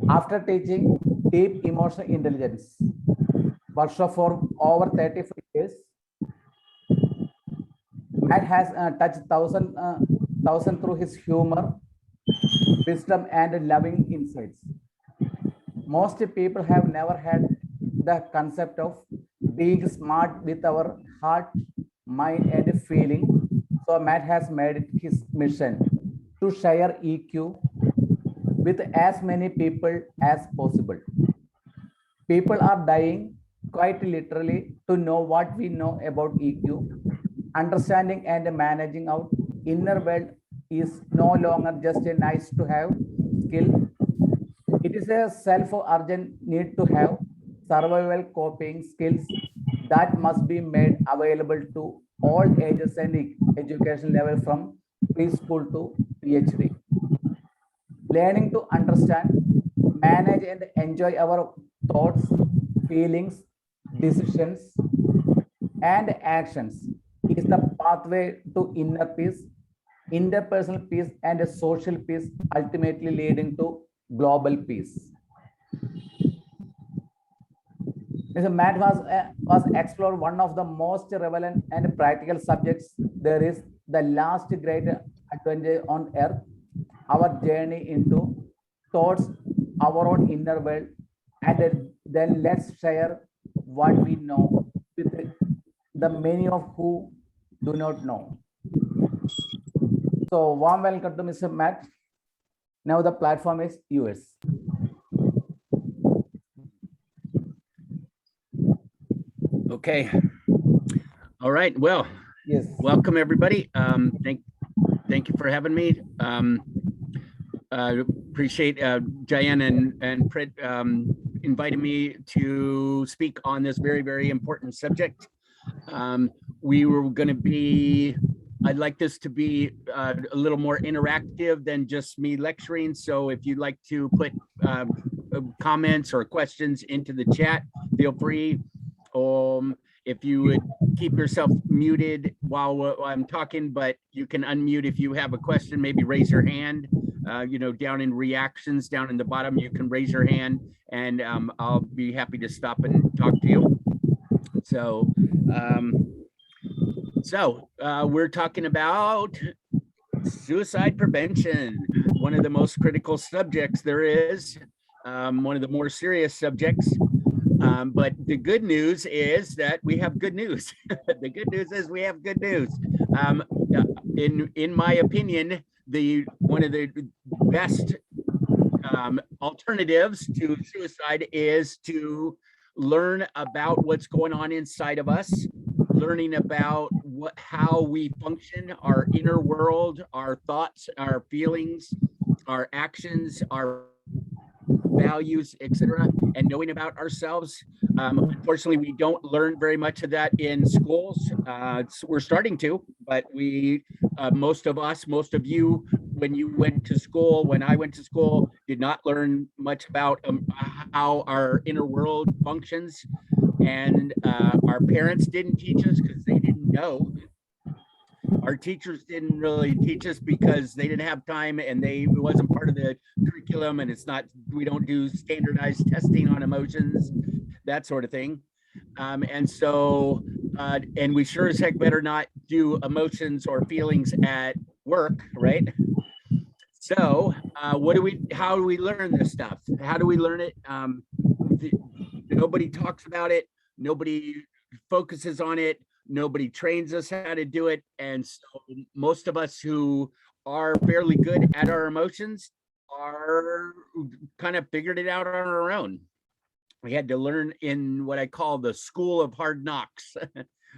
After teaching deep emotional intelligence workshop for over 35 years, Matt has touched thousand through his humor, wisdom, and loving insights. Most people have never had the concept of being smart with our heart, mind, and feeling. So Matt has made it his mission to share EQ with as many people as possible. People are dying quite literally to know what we know about EQ. Understanding and managing our inner world is no longer just a nice to have skill. It is a self-urgent need to have survival coping skills that must be made available to all ages and education level from preschool to PhD. Learning to understand, manage, and enjoy our thoughts, feelings, decisions, and actions is the pathway to inner peace, interpersonal peace, and social peace, ultimately leading to global peace. Mr. Matt was explored one of the most relevant and practical subjects there is, the last great adventure on earth, our journey into thoughts, our own inner world, and then let's share what we know with the many of who do not know. So warm welcome to Mr. Matt. Now the platform is yours. Okay. All right. Well, yes. Welcome everybody. Thank you for having me. Appreciate Jayan and Prit inviting me to speak on this very, very important subject. We were going to be, I'd like this to be a little more interactive than just me lecturing. So if you'd like to put comments or questions into the chat, feel free. If you would keep yourself muted while I'm talking, but you can unmute if you have a question, maybe raise your hand. Down in reactions, down in the bottom, you can raise your hand and I'll be happy to stop and talk to you. So we're talking about suicide prevention, one of the most critical subjects there is, one of the more serious subjects. But the good news is that we have good news. The good news is we have good news. In my opinion, one of the best alternatives to suicide is to learn about what's going on inside of us, learning about how we function, our inner world, our thoughts, our feelings, our actions, our values, etc., and knowing about ourselves. Unfortunately, we don't learn very much of that in schools. We're starting to, but most of you, when you went to school, when I went to school, did not learn much about how our inner world functions. And our parents didn't teach us because they didn't know. Our teachers didn't really teach us because they didn't have time and it wasn't part of the curriculum, and we don't do standardized testing on emotions, that sort of thing. And we sure as heck better not do emotions or feelings at work, right? So how do we learn this stuff? How do we learn it? Nobody talks about it. Nobody focuses on it. Nobody trains us how to do it. And so most of us who are fairly good at our emotions are kind of figured it out on our own. We had to learn in what I call the school of hard knocks,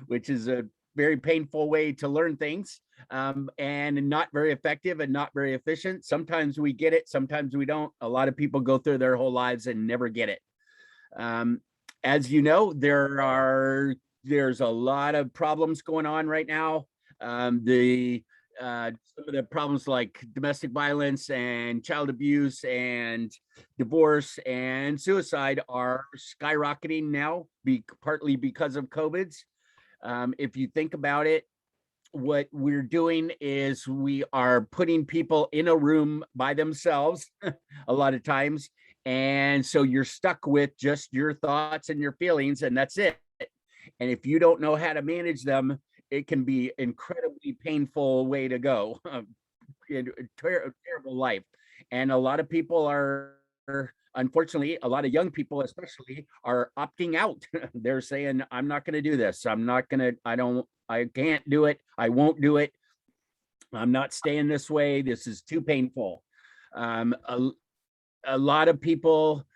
which is a very painful way to learn things, and not very effective and not very efficient. Sometimes we get it, sometimes we don't. A lot of people go through their whole lives and never get it. As you know, there's a lot of problems going on right now. Some of the problems like domestic violence and child abuse and divorce and suicide are skyrocketing now, partly because of COVID. If you think about it, what we're doing is we are putting people in a room by themselves a lot of times, And so you're stuck with just your thoughts and your feelings, and that's it. And if you don't know how to manage them, it can be incredibly painful way to go. Terrible life. And a lot of people are, unfortunately, a lot of young people especially are opting out. They're saying, I'm not going to do this. I'm not going to, I can't do it. I won't do it. I'm not staying this way. This is too painful. A lot of people,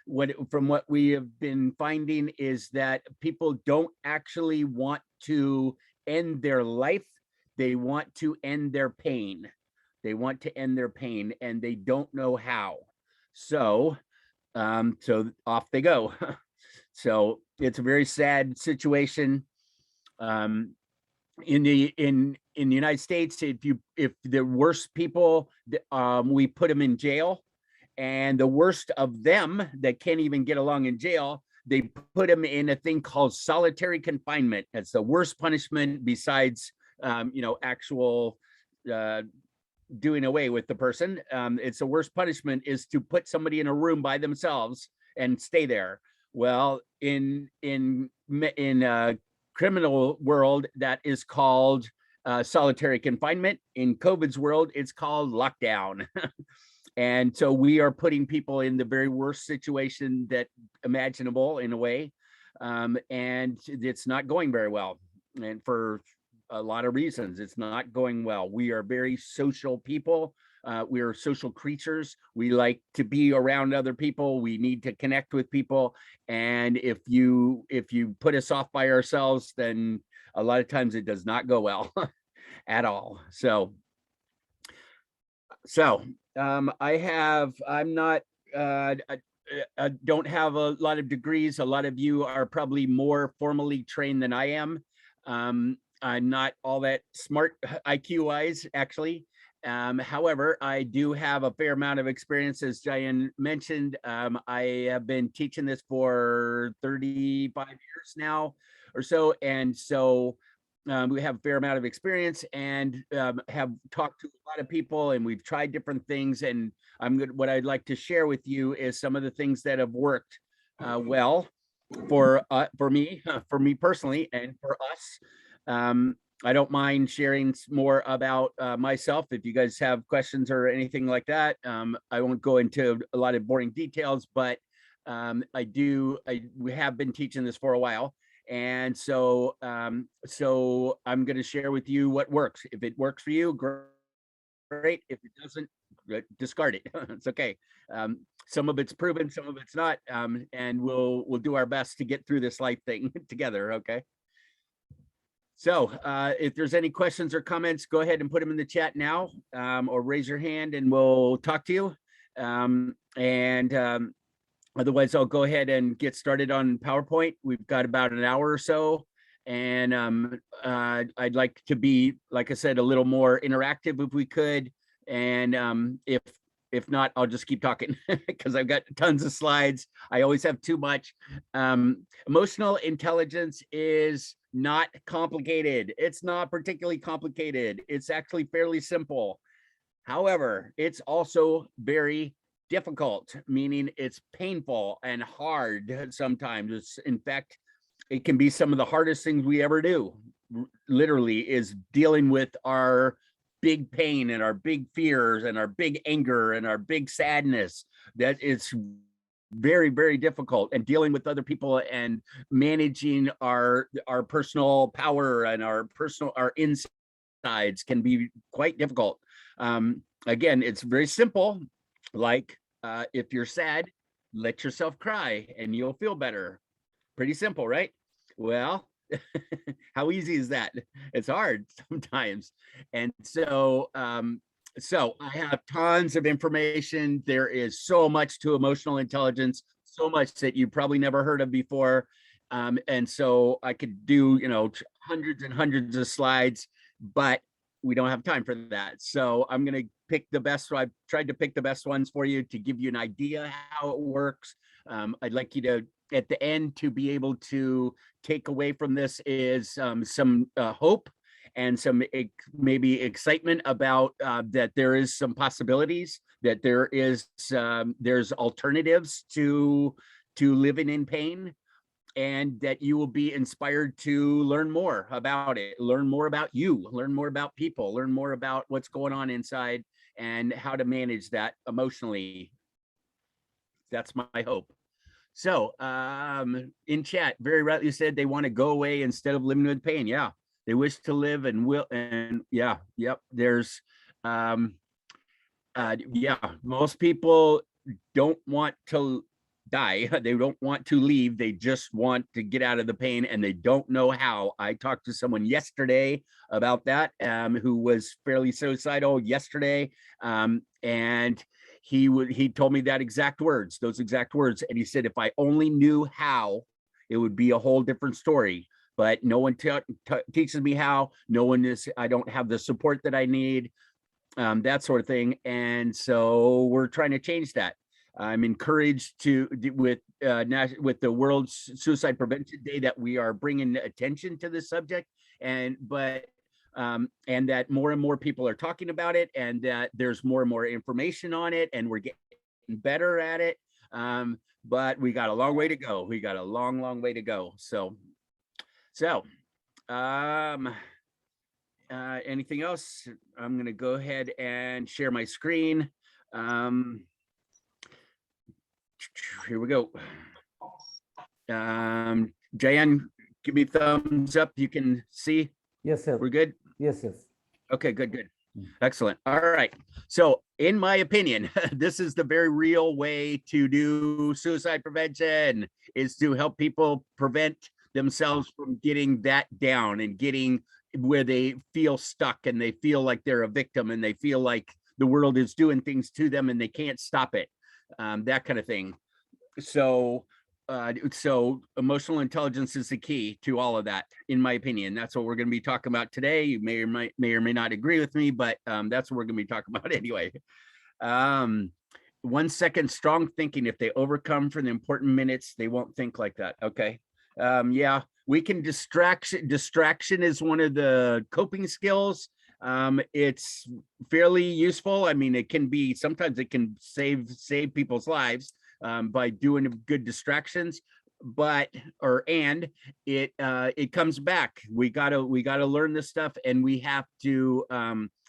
from what we have been finding, is that people don't actually want to end their life. They want to end their pain. They want to end their pain, and they don't know how. So off they go. So it's a very sad situation. In the United States, if the worst people, we put them in jail, and the worst of them that can't even get along in jail, they put them in a thing called solitary confinement. That's the worst punishment besides actual doing away with the person. It's the worst punishment is to put somebody in a room by themselves and stay there. Well, in criminal world, that is called solitary confinement. In COVID's world, it's called lockdown. And so we are putting people in the very worst situation that imaginable, in a way, and it's not going very well. And for a lot of reasons, it's not going well. We are very social people. We are social creatures. We like to be around other people. We need to connect with people. And if you put us off by ourselves, then a lot of times it does not go well at all. So I'm not, I don't have a lot of degrees. A lot of you are probably more formally trained than I am. I'm not all that smart IQ wise, actually. However, I do have a fair amount of experience, as Diane mentioned. I have been teaching this for 35 years now or so. And so we have a fair amount of experience, and have talked to a lot of people, and we've tried different things. And what I'd like to share with you is some of the things that have worked well for me personally, and for us. I don't mind sharing more about myself. If you guys have questions or anything like that, I won't go into a lot of boring details, but we have been teaching this for a while. And so I'm going to share with you what works. If it works for you, great. If it doesn't, discard it. It's okay. Some of it's proven, some of it's not. And we'll do our best to get through this life thing together. Okay. So if there's any questions or comments, go ahead and put them in the chat now, or raise your hand and we'll talk to you. Otherwise, I'll go ahead and get started on PowerPoint. We've got about an hour or so. And I'd like to be, like I said, a little more interactive if we could. And if not, I'll just keep talking because I've got tons of slides. I always have too much. Emotional intelligence is not complicated. It's not particularly complicated. It's actually fairly simple. However, it's also very difficult, meaning it's painful and hard sometimes. In fact, it can be some of the hardest things we ever do, literally, is dealing with our big pain and our big fears and our big anger and our big sadness. That it's very, very difficult. And dealing with other people and managing our personal power and our insides can be quite difficult. Again, it's very simple. Like if you're sad, let yourself cry and you'll feel better. Pretty simple, right? Well, how easy is that? It's hard sometimes. And so I have tons of information. There is so much to emotional intelligence, so much that you probably never heard of before. And so I could do, hundreds and hundreds of slides, but we don't have time for that. So I'm going to pick the best. So I've tried to pick the best ones for you to give you an idea how it works. I'd like you to, at the end, to be able to take away from this is some hope and some maybe excitement about that there is some possibilities, that there's alternatives to living in pain, and that you will be inspired to learn more about it, learn more about you, learn more about people, learn more about what's going on inside and how to manage that emotionally. That's my hope. So in chat, very rightly said they want to go away instead of living with pain. Yeah, they wish to live and will, and yeah, yep. There's yeah, most people don't want to die. They don't want to leave. They just want to get out of the pain, and they don't know how. I talked to someone yesterday about that, who was fairly suicidal yesterday, and he told me those exact words, and he said, if I only knew how, it would be a whole different story. But no one teaches me how. No one is. I don't have the support that I need. That sort of thing. And so we're trying to change that. I'm encouraged to with the World Suicide Prevention Day that we are bringing attention to this subject, and that more and more people are talking about it, and that there's more and more information on it, and we're getting better at it. But we got a long way to go. We got a long way to go. So anything else? I'm going to go ahead and share my screen. Here we go. Jan, give me thumbs up. You can see. Yes, sir. We're good. Yes. Okay, good. Excellent. All right. So in my opinion, this is the very real way to do suicide prevention, is to help people prevent themselves from getting that down and getting where they feel stuck and they feel like they're a victim and they feel like the world is doing things to them and they can't stop it. That kind of thing. So emotional intelligence is the key to all of that, in my opinion. That's what we're going to be talking about today. You may or may not agree with me, but that's what we're going to be talking about anyway. 1 second strong thinking. If they overcome for the important minutes, they won't think like that. Okay. Yeah, we can distraction is one of the coping skills. It's fairly useful. I mean, sometimes it can save people's lives by doing good distractions, and it comes back. We gotta learn this stuff, and we have to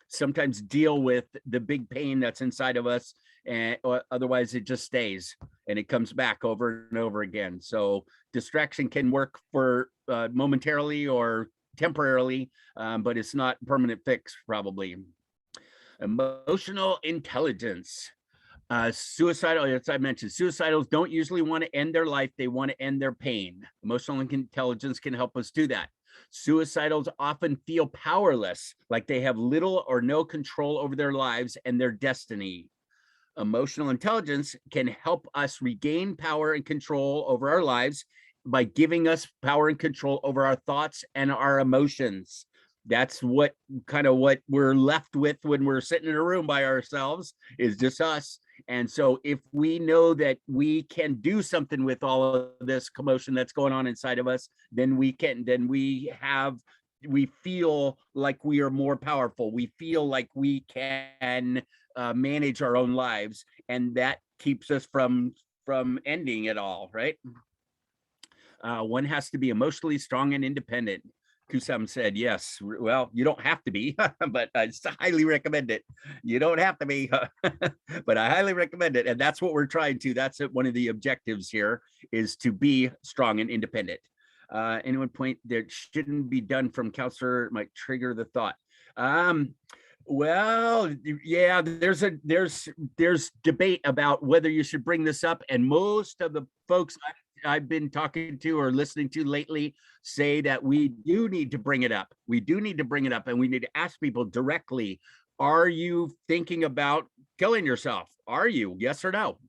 sometimes deal with the big pain that's inside of us, and otherwise it just stays and it comes back over and over again. So distraction can work for momentarily or temporarily, but it's not a permanent fix, probably. Emotional intelligence. Suicidal, as I mentioned, suicidals don't usually want to end their life. They want to end their pain. Emotional intelligence can help us do that. Suicidals often feel powerless, like they have little or no control over their lives and their destiny. Emotional intelligence can help us regain power and control over our lives by giving us power and control over our thoughts and our emotions. That's what we're left with when we're sitting in a room by ourselves, is just us. And so if we know that we can do something with all of this commotion that's going on inside of us, then we feel like we are more powerful. We feel like we can manage our own lives, and that keeps us from ending it all, right? One has to be emotionally strong and independent. Kusam said, yes. Well, you don't have to be, but I highly recommend it. You don't have to be, but I highly recommend it. And that's what we're trying to. That's one of the objectives here, is to be strong and independent. Anyone point that shouldn't be done from counselor might trigger the thought. Well, yeah, there's debate about whether you should bring this up, and most of the folks I've been talking to or listening to lately say that we do need to bring it up. We do need to bring it up, and we need to ask people directly, are you thinking about killing yourself? Are you? Yes or no?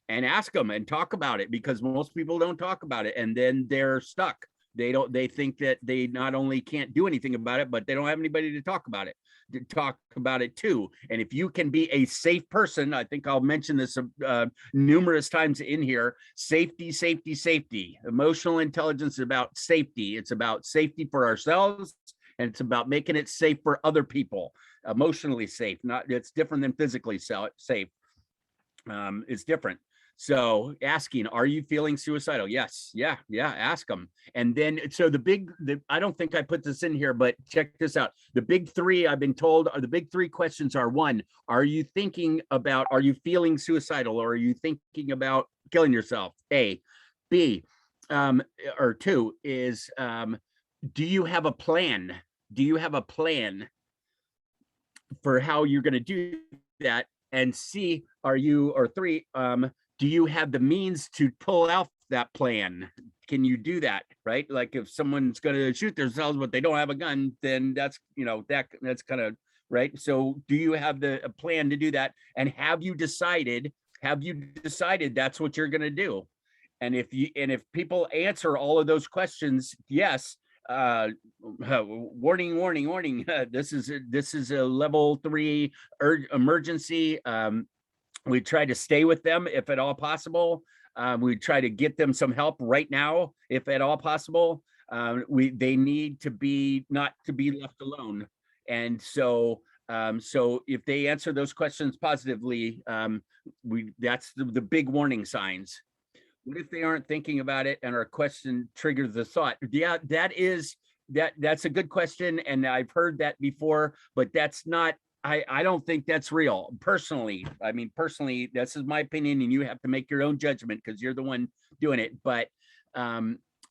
And ask them and talk about it, because most people don't talk about it, and then they're stuck. They think that they not only can't do anything about it, but they don't have anybody to talk about it too. And if you can be a safe person, I think I'll mention this numerous times in here: safety. Emotional intelligence is about safety. It's about safety for ourselves, and it's about making it safe for other people. emotionally safe. Not, it's different than physically safe. It's different. So asking, are you feeling suicidal? Yes. Yeah. Ask them. And then, so I don't think I put this in here, but check this out. The big three I've been told are the big three questions are: one, are you feeling suicidal, or are you thinking about killing yourself? A. B, or two is, do you have a plan? Do you have a plan for how you're going to do that? And C, or three, do you have the means to pull out that plan? Can you do that? Right? Like if someone's going to shoot themselves, but they don't have a gun, then that's, that's kind of right. So do you have a plan to do that? And have you decided that's what you're going to do? And if people answer all of those questions, yes, warning, this is a level 3 emergency. We try to stay with them if at all possible. We try to get them some help right now if at all possible. They need to be not to be left alone. And so if they answer those questions positively, that's the big warning signs. What if they aren't thinking about it and our question triggers the thought? Yeah, that's a good question. And I've heard that before, but that's not, I don't think that's real. Personally, this is my opinion, and you have to make your own judgment because you're the one doing it. But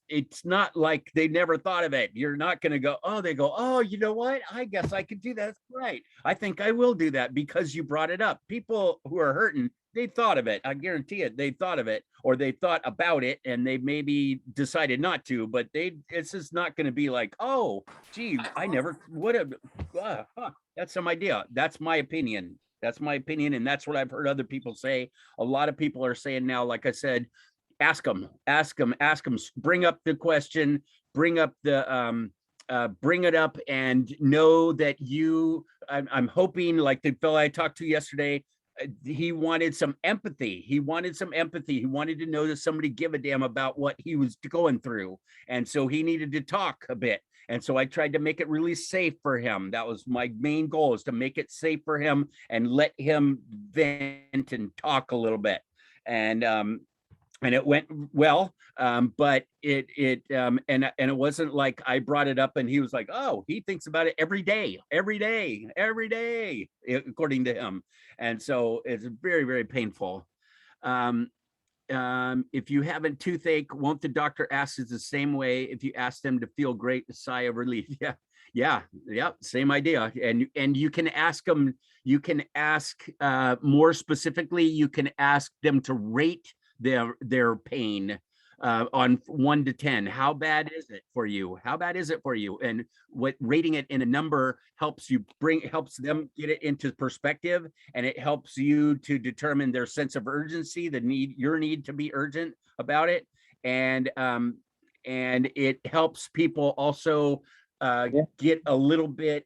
it's not like they never thought of it. You're not going to go, oh, you know what? I guess I could do that. Right. I think I will do that because you brought it up. People who are hurting, they thought of it. I guarantee it. They thought of it, or they thought about it, and they maybe decided not to, but it's just not going to be like, oh, gee, I never would have. That's some idea. That's my opinion. And that's what I've heard other people say. A lot of people are saying now, like I said, ask them, bring up the question, bring it up, and know that I'm hoping, like the fellow I talked to yesterday, he wanted some empathy. He wanted to know that somebody give a damn about what he was going through. And so he needed to talk a bit. And so I tried to make it really safe for him. That was my main goal, is to make it safe for him and let him vent and talk a little bit. And it went well, but it wasn't like I brought it up and he was like, oh, he thinks about it every day, according to him. And so it's very, very painful. If you have a toothache, won't the doctor ask it the same way if you ask them to feel great, a sigh of relief? Yeah, same idea. And you can ask them, more specifically, you can ask them to rate their pain on 1 to 10. How bad is it for you? And what rating it in a number helps them get it into perspective, and it helps you to determine their sense of urgency, your need to be urgent about it. And it helps people also get a little bit.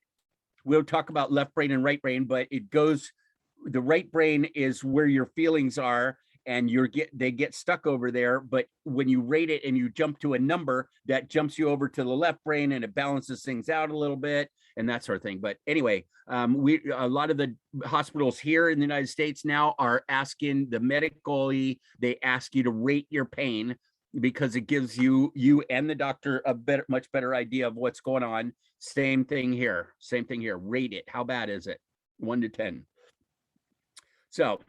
We'll talk about left brain and right brain, but the right brain is where your feelings are, and they get stuck over there. But when you rate it and you jump to a number, that jumps you over to the left brain, and it balances things out a little bit and that sort of thing. But anyway, a lot of the hospitals here in the United States now are asking they ask you to rate your pain, because it gives you and the doctor a much better idea of what's going on. Same thing here. Rate it. How bad is it? 1 to 10. So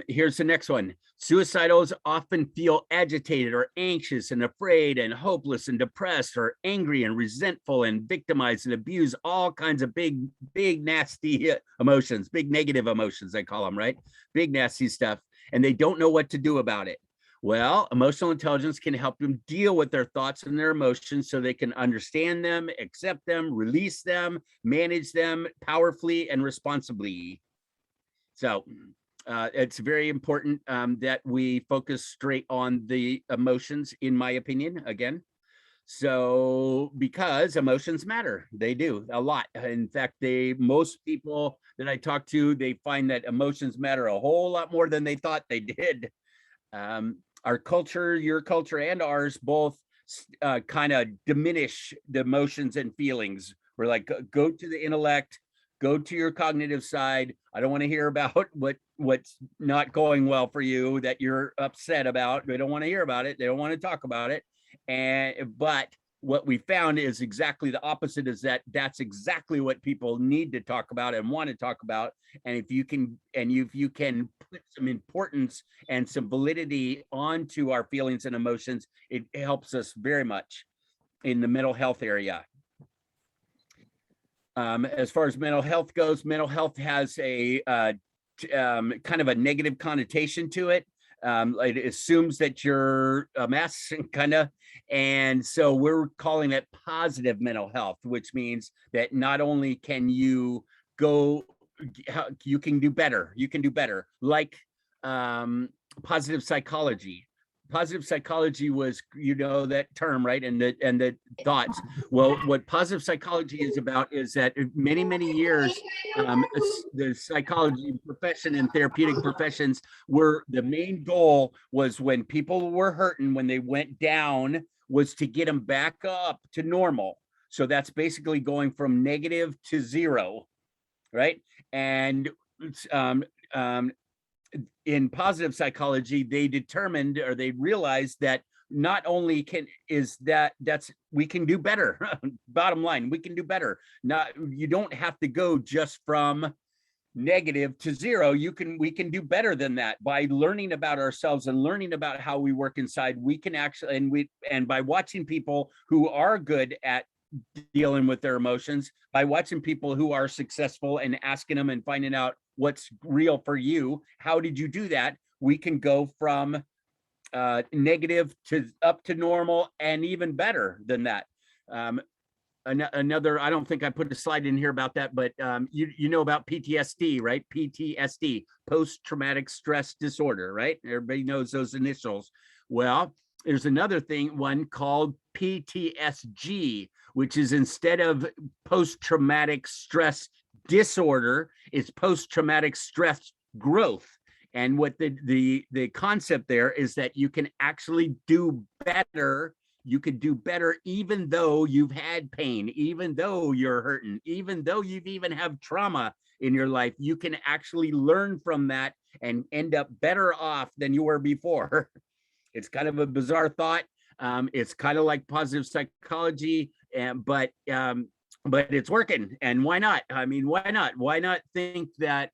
here's the next one. Suicidals often feel agitated or anxious and afraid and hopeless and depressed or angry and resentful and victimized and abused, all kinds of big, nasty emotions, big negative emotions, I call them, right? Big, nasty stuff. And they don't know what to do about it. Well, emotional intelligence can help them deal with their thoughts and their emotions so they can understand them, accept them, release them, manage them powerfully and responsibly. So it's very important that we focus straight on the emotions, in my opinion, again. So because emotions matter, they do a lot. In fact, most people that I talk to, they find that emotions matter a whole lot more than they thought they did. Our culture, your culture, and ours both kind of diminish the emotions and feelings, We're like, go to the intellect, go to your cognitive side. I don't want to hear about what's not going well for you that you're upset about. They don't want to hear about it. They don't want to talk about it. But what we found is exactly the opposite, is that that's exactly what people need to talk about and want to talk about. And if you can put some importance and some validity onto our feelings and emotions, it helps us very much in the mental health area. As far as mental health goes, mental health has a kind of a negative connotation to it. It assumes that you're a mess, kind of. And so we're calling it positive mental health, which means that not only can you you can do better, like positive psychology. Positive psychology was, that term, right? And the thoughts. Well, what positive psychology is about is that many years, the psychology profession and therapeutic professions were, the main goal was when people were hurting, when they went down, was to get them back up to normal. So that's basically going from negative to zero, right? And in positive psychology, they determined, or they realized, that not only we can do better. Bottom line, we can do better. You don't have to go just from negative to zero. We can do better than that by learning about ourselves and learning about how we work inside. We can actually, and by watching people who are good at dealing with their emotions, by watching people who are successful and asking them and finding out what's real for you. How did you do that? We can go from negative to up to normal, and even better than that. Another, I don't think I put a slide in here about that, but you know about PTSD, right? PTSD, post-traumatic stress disorder, right? Everybody knows those initials. Well, there's another one called PTSG, which is, instead of post-traumatic stress disorder, it's post-traumatic stress growth. And what the concept there is that you can actually do better. You can do better even though you've had pain, even though you're hurting, even though you've even have trauma in your life. You can actually learn from that and end up better off than you were before. It's kind of a bizarre thought. It's kind of like positive psychology, but it's working. And why not? I mean, why not? Why not think that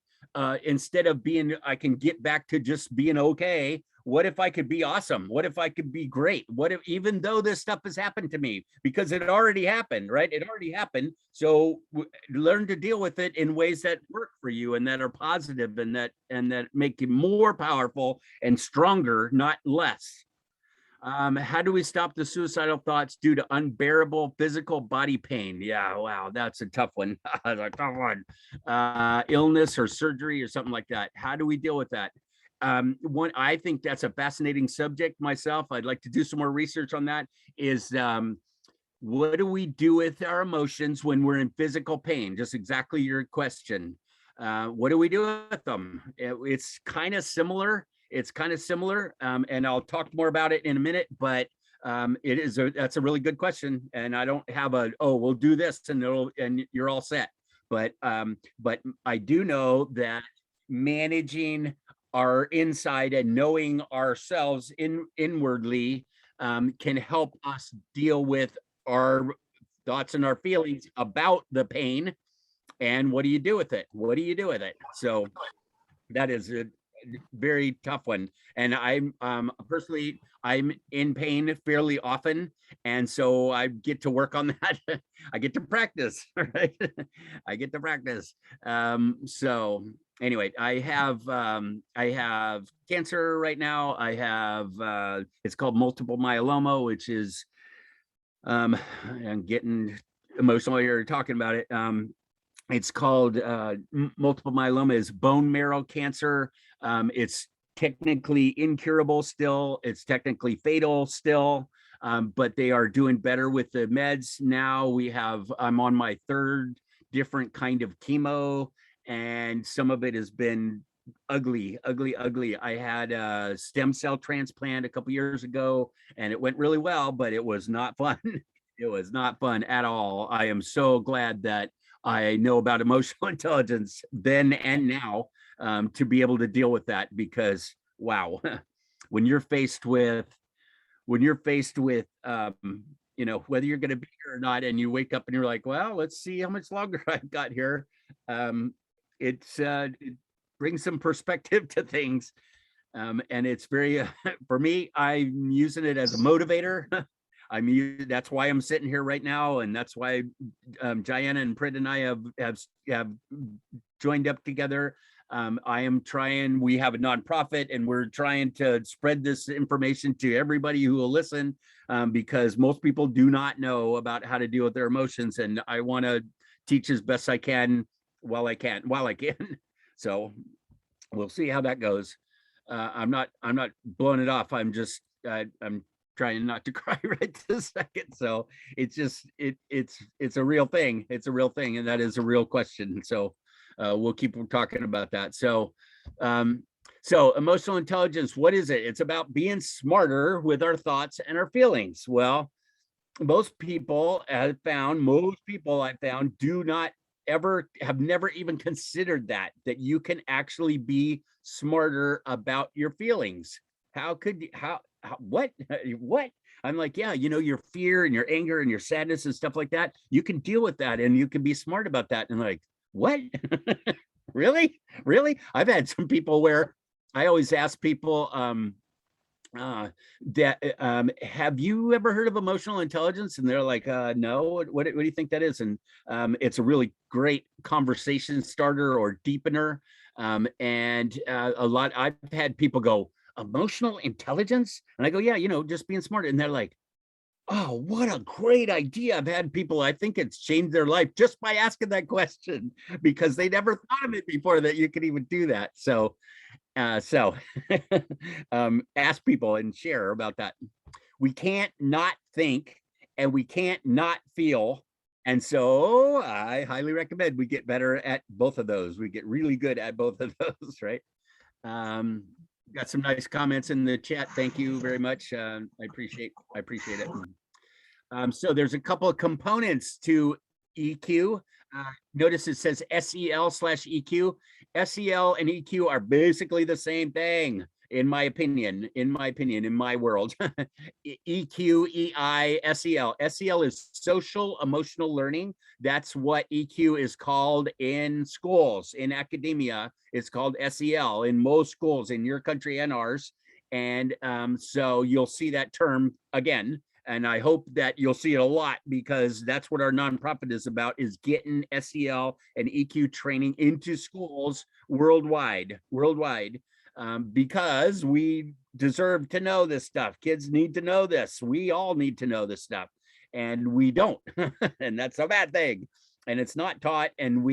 instead of I can get back to just being okay, what if I could be awesome? What if I could be great? What if, even though this stuff has happened to me, because it already happened, right? It already happened. So learn to deal with it in ways that work for you and that are positive, and that make you more powerful and stronger, not less. How do we stop the suicidal thoughts due to unbearable physical body pain? Yeah, wow, that's a tough one. That's a tough one. Illness or surgery or something like that. How do we deal with that? I think that's a fascinating subject myself. I'd like to do some more research on that. Is what do we do with our emotions when we're in physical pain? Just exactly your question. What do we do with them? It's kind of similar. And I'll talk more about it in a minute, but that's a really good question. And I don't have we'll do this and you're all set. But I do know that managing our inside and knowing ourselves inwardly can help us deal with our thoughts and our feelings about the pain. And what do you do with it? So that is a very tough one. And I'm personally, I'm in pain fairly often, and so I get to work on that. I get to practice, right? I get to practice. So anyway, I have cancer right now. I have it's called multiple myeloma, which is I'm getting emotional here talking about it. It's called multiple myeloma is bone marrow cancer. It's technically incurable still. It's technically fatal still, but they are doing better with the meds now. I'm on my third different kind of chemo, and some of it has been ugly. I had a stem cell transplant a couple years ago, and it went really well, but it was not fun. It was not fun at all. I am so glad that I know about emotional intelligence then and now, to be able to deal with that, because wow, when you're faced with whether you're going to be here or not, and you wake up and you're like, well, let's see how much longer I've got here. Um, it brings some perspective to things. And it's very, for me, I'm using it as a motivator. That's why I'm sitting here right now. And that's why Diana and Prit and I have joined up together. We have a nonprofit, and we're trying to spread this information to everybody who will listen, because most people do not know about how to deal with their emotions. And I want to teach as best I can while I can. So we'll see how that goes. I'm not blowing it off. I'm trying not to cry right this second. So it's a real thing. It's a real thing. And that is a real question. So we'll keep talking about that. So emotional intelligence, what is it? It's about being smarter with our thoughts and our feelings. Well, most people I've found do not have never even considered that you can actually be smarter about your feelings. What? I'm like, yeah, your fear and your anger and your sadness and stuff like that, you can deal with that and you can be smart about that. And like, what? Really? I've had some people where I always ask people, have you ever heard of emotional intelligence? And they're like, no. What do you think that is? And it's a really great conversation starter or deepener. I've had people go, emotional intelligence? And I go, yeah, just being smart. And they're like, oh, what a great idea. I've had people, I think it's changed their life just by asking that question, because they never thought of it before that you could even do that. So ask people and share about that. We can't not think, and we can't not feel. And so I highly recommend we get better at both of those. We get really good at both of those, right? Got some nice comments in the chat. Thank you very much. I appreciate it. So there's a couple of components to EQ. Notice it says SEL/EQ. SEL and EQ are basically the same thing, in my opinion, in my world. EQ, EI, SEL. SEL is social emotional learning. That's what EQ is called in schools, in academia. It's called SEL in most schools in your country and ours. And so you'll see that term again. And I hope that you'll see it a lot, because that's what our nonprofit is about, is getting SEL and EQ training into schools worldwide, because we deserve to know this stuff. Kids need to know this. We all need to know this stuff, and we don't. And that's a bad thing. And it's not taught. And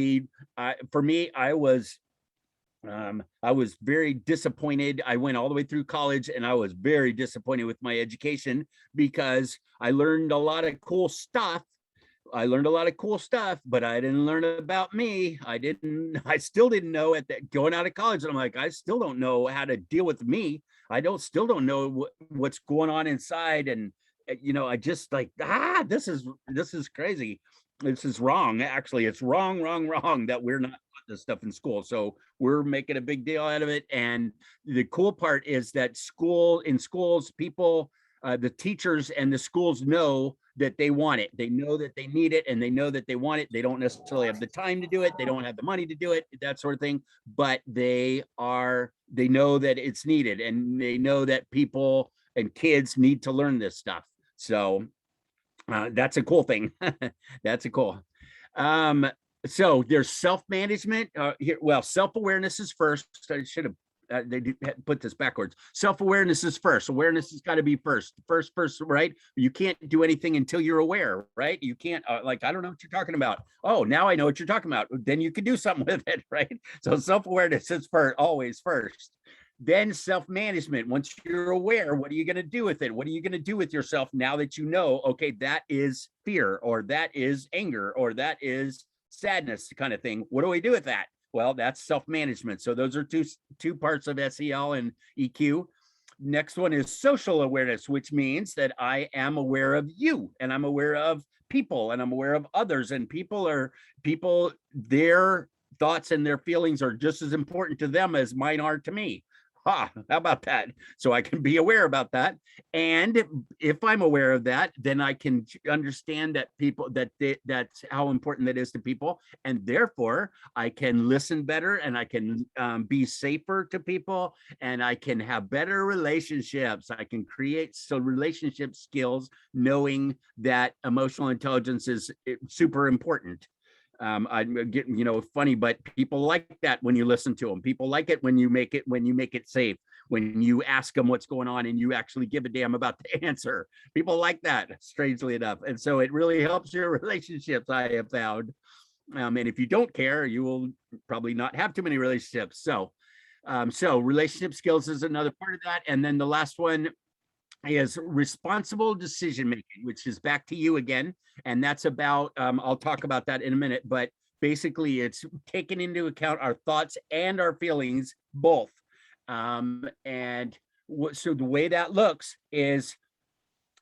for me, I was very disappointed. I went all the way through college, and I was very disappointed with my education, because I learned a lot of cool stuff. But I didn't learn about me. I still didn't know going out of college. And I'm like, I still don't know how to deal with me. Still don't know what's going on inside. And, I just like, this is crazy. This is wrong. Actually, it's wrong that we're not taught this stuff in school. So we're making a big deal out of it. And the cool part is that in schools, people, the teachers and the schools know that they want it. They know that they need it, and they know that they want it. They don't necessarily have the time to do it. They don't have the money to do it, that sort of thing. But they know that it's needed, and they know that people and kids need to learn this stuff. So that's a cool thing. That's a cool. So there's self-management here. Well, self-awareness is first. I should have they put this backwards. Self-awareness is first. Awareness has got to be first, right? You can't do anything until you're aware, right? You can't I don't know what you're talking about. Oh, now I know what you're talking about. Then you can do something with it, right? So self-awareness is always first. Then self-management. Once you're aware, what are you going to do with it? What are you going to do with yourself now that you know, okay, that is fear, or that is anger, or that is sadness kind of thing. What do we do with that? Well, that's self-management. So those are two parts of SEL and EQ. next one is social awareness, which means that I am aware of you and I'm aware of people and I'm aware of others, and people, their thoughts and their feelings are just as important to them as mine are to me. How about that? So I can be aware about that. And if I'm aware of that, then I can understand that that's how important that is to people. And therefore I can listen better, and I can be safer to people, and I can have better relationships. I can create relationship skills, knowing that emotional intelligence is super important. I'm getting, funny, but people like that when you listen to them. People like it when you make it safe, when you ask them what's going on and you actually give a damn about the answer. People like that, strangely enough. And so it really helps your relationships, I have found. And if you don't care, you will probably not have too many relationships. So relationship skills is another part of that. And then the last one is responsible decision making, which is back to you again. And that's about, I'll talk about that in a minute, but basically it's taking into account our thoughts and our feelings both. So the way that looks is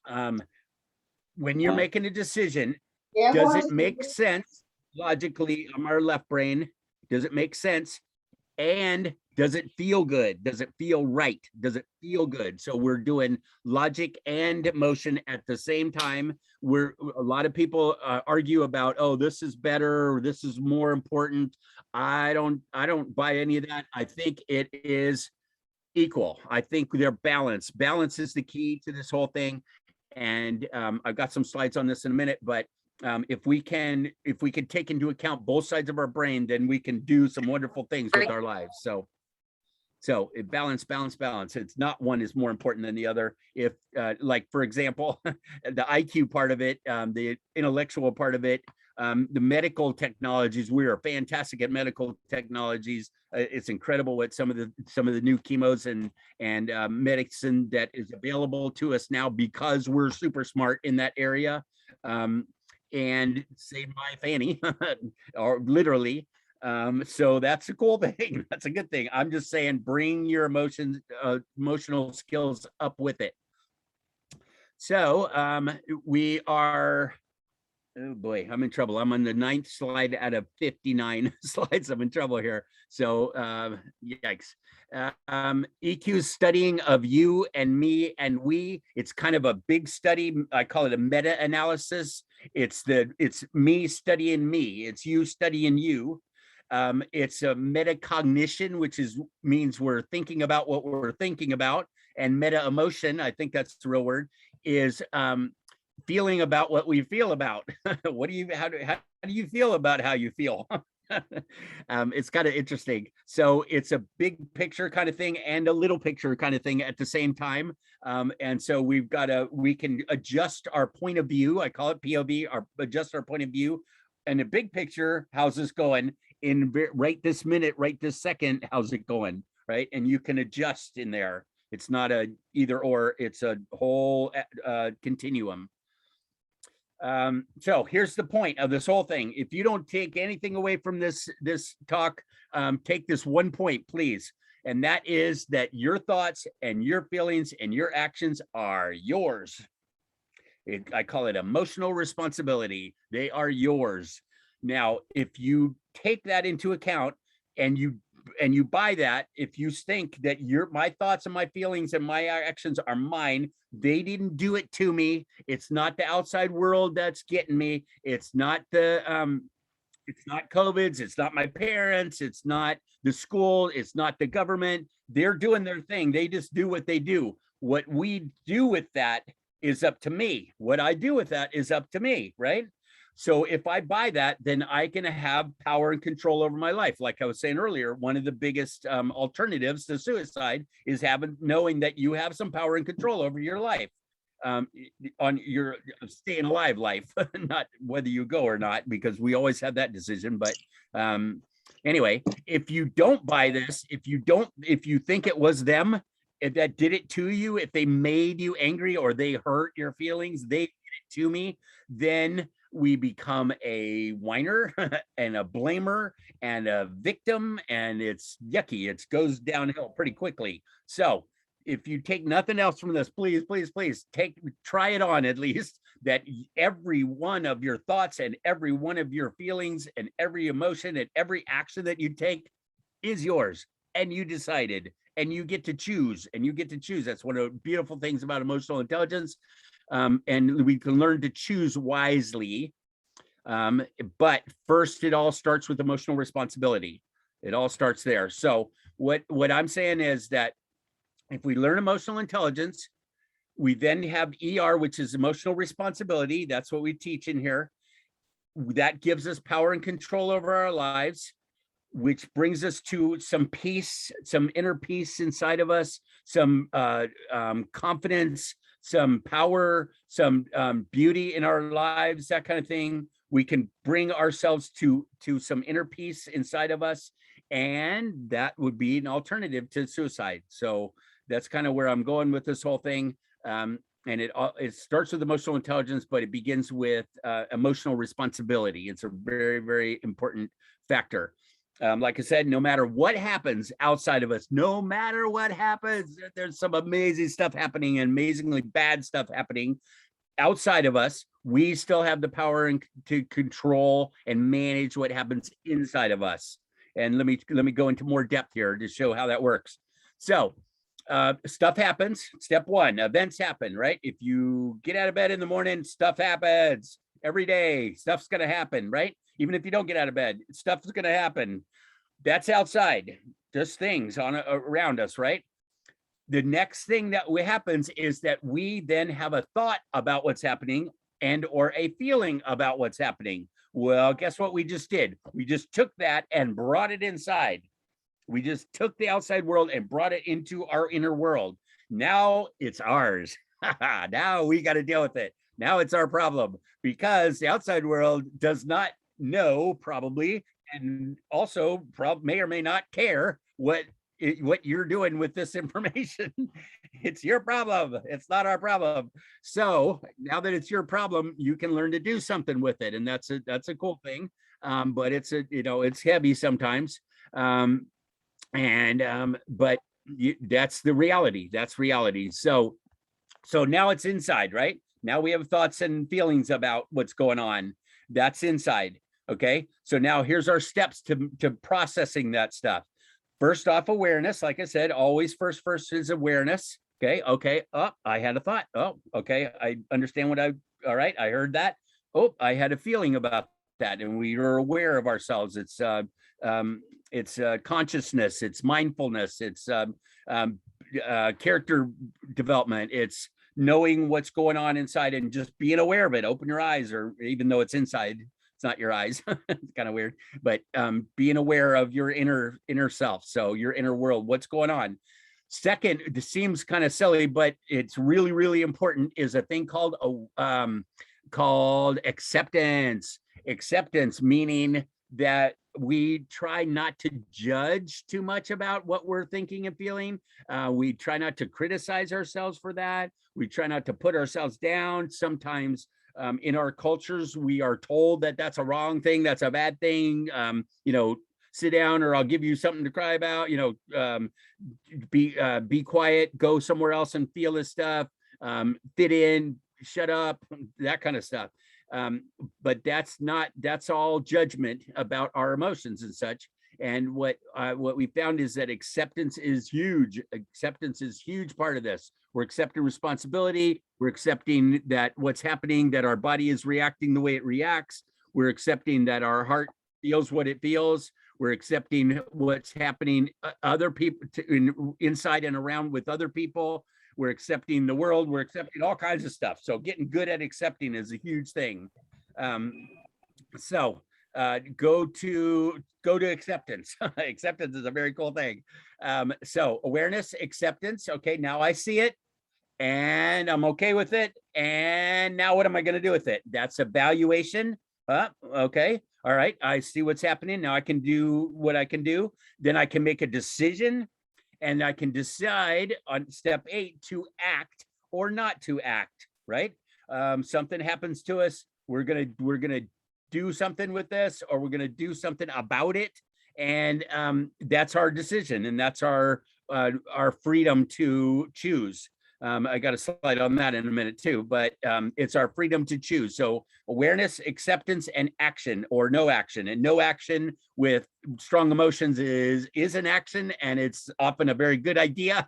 when you're making a decision, does it make sense logically on our left brain? Does it make sense? And does it feel good? Does it feel right? Does it feel good? So we're doing logic and emotion at the same time. A lot of people argue about, oh, this is better, or this is more important. I don't buy any of that. I think it is equal. I think they're balanced. Balance is the key to this whole thing. And I've got some slides on this in a minute, but if we can take into account both sides of our brain, then we can do some wonderful things with our lives. So balance. It's not one is more important than the other. If like, for example, the IQ part of it, the intellectual part of it, the medical technologies, we are fantastic at medical technologies. It's incredible what some of the new chemos and medicine that is available to us now, because we're super smart in that area. And saved my fanny, or literally. So that's a cool thing. That's a good thing. I'm just saying, bring your emotional skills up with it. So we are, oh boy, I'm in trouble. I'm on the 9th slide out of 59 slides. I'm in trouble here. So yikes. EQ studying of you and me and we. It's kind of a big study. I call it a meta-analysis. It's me studying me. It's you studying you. It's a metacognition, which means we're thinking about what we're thinking about. And meta emotion, I think that's the real word, is feeling about what we feel about. How do you feel about how you feel? It's kind of interesting. So it's a big picture kind of thing and a little picture kind of thing at the same time. And so we can adjust our point of view. I call it POV, adjust our point of view. And the big picture, how's this going? In right this minute, right this second, how's it going? Right. And you can adjust in there. It's not a either or, it's a whole continuum. So here's the point of this whole thing. If you don't take anything away from this talk, take this one point, please. And that is that your thoughts and your feelings and your actions are yours. I call it emotional responsibility. They are yours. Now, if you take that into account and you buy that, if you think that my thoughts and my feelings and my actions are mine, they didn't do it to me. It's not the outside world that's getting me. It's not it's not COVID's, it's not my parents, it's not the school, it's not the government. They're doing their thing. They just do what they do. What we do with that is up to me. What I do with that is up to me, right? So if I buy that, then I can have power and control over my life. Like I was saying earlier, one of the biggest alternatives to suicide is knowing that you have some power and control over your life, on your staying alive life, not whether you go or not, because we always have that decision. But anyway, if you don't buy this, if you think it was them that did it to you, if they made you angry or they hurt your feelings, they did it to me, then we become a whiner and a blamer and a victim, and it's yucky. It goes downhill pretty quickly. So if you take nothing else from this, please, please, please try it on at least, that every one of your thoughts and every one of your feelings and every emotion and every action that you take is yours, and you decided, and you get to choose, and you get to choose. That's one of the beautiful things about emotional intelligence. And we can learn to choose wisely. But first, it all starts with emotional responsibility. It all starts there. So what I'm saying is that if we learn emotional intelligence, we then have ER, which is emotional responsibility. That's what we teach in here. That gives us power and control over our lives, which brings us to some peace, some inner peace inside of us, some confidence, some power, some beauty in our lives, that kind of thing. We can bring ourselves to some inner peace inside of us, and that would be an alternative to suicide. So that's kind of where I'm going with this whole thing. And it starts with emotional intelligence, but it begins with emotional responsibility. It's a very, very important factor. Like I said, no matter what happens outside of us, no matter what happens, there's some amazing stuff happening and amazingly bad stuff happening outside of us. We still have the power to control and manage what happens inside of us. And let me go into more depth here to show how that works. So stuff happens. Step one, events happen, right? If you get out of bed in the morning, stuff happens every day. Stuff's going to happen, right? Even if you don't get out of bed, stuff's going to happen. That's outside, just things around us, right? The next thing that happens is that we then have a thought about what's happening and or a feeling about what's happening. Well, guess what we just did? We just took that and brought it inside. We just took the outside world and brought it into our inner world. Now it's ours. Now we got to deal with it. Now it's our problem, because the outside world does not know, probably, and also may or may not care what you're doing with this information. It's your problem. It's not our problem. So now that it's your problem, you can learn to do something with it, and that's a cool thing. But it's it's heavy sometimes. But that's the reality. That's reality. So now it's inside, right? Now we have thoughts and feelings about what's going on. That's inside. Okay. So now here's our steps to processing that stuff. First off, awareness. Like I said, always first is awareness. Okay. Okay. Oh, I had a thought. Oh, okay. I understand all right. I heard that. Oh, I had a feeling about that. And we are aware of ourselves. It's consciousness. It's mindfulness. It's character development. It's knowing what's going on inside and just being aware of it. Open your eyes, or even though it's inside, it's not your eyes. It's kind of weird, but being aware of your inner self. So your inner world, what's going on. Second, this seems kind of silly, but it's really, really important, is a thing called acceptance. Acceptance, meaning that we try not to judge too much about what we're thinking and feeling. We try not to criticize ourselves for that. We try not to put ourselves down. Sometimes in our cultures, we are told that that's a wrong thing, that's a bad thing. Sit down, or I'll give you something to cry about. Be quiet, go somewhere else and feel this stuff. Fit in, shut up, that kind of stuff. But that's all judgment about our emotions and such. And what we found is that acceptance is huge. Acceptance is a huge part of this. We're accepting responsibility. We're accepting that what's happening, that our body is reacting the way it reacts. We're accepting that our heart feels what it feels. We're accepting what's happening other people inside and around with other people. We're accepting the world. We're accepting all kinds of stuff. So getting good at accepting is a huge thing. Go to acceptance. Acceptance is a very cool thing. So awareness, acceptance. Okay, now I see it and I'm okay with it. And now what am I going to do with it? That's evaluation. Okay. All right. I see what's happening. Now I can do what I can do. Then I can make a decision, and I can decide on step 8 to act or not to act, right? Something happens to us. We're gonna do something with this, or we're gonna do something about it. And that's our decision, and that's our our freedom to choose. I got a slide on that in a minute too, but it's our freedom to choose. So awareness, acceptance, and action, or no action. And no action with strong emotions is an action, and it's often a very good idea.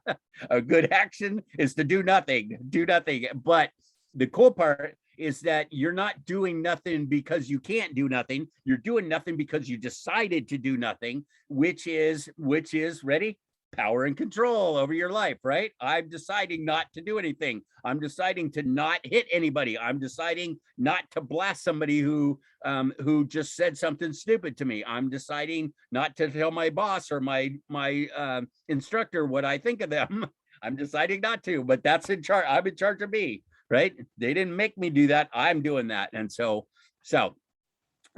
A good action is to do nothing, do nothing. But the cool part is that you're not doing nothing because you can't do nothing. You're doing nothing because you decided to do nothing, which is ready? Power and control over your life, right? I'm deciding not to do anything. I'm deciding to not hit anybody. I'm deciding not to blast somebody who just said something stupid to me. I'm deciding not to tell my boss or my instructor what I think of them. I'm deciding not to, but that's in charge. I'm in charge of me, right? They didn't make me do that. I'm doing that. And so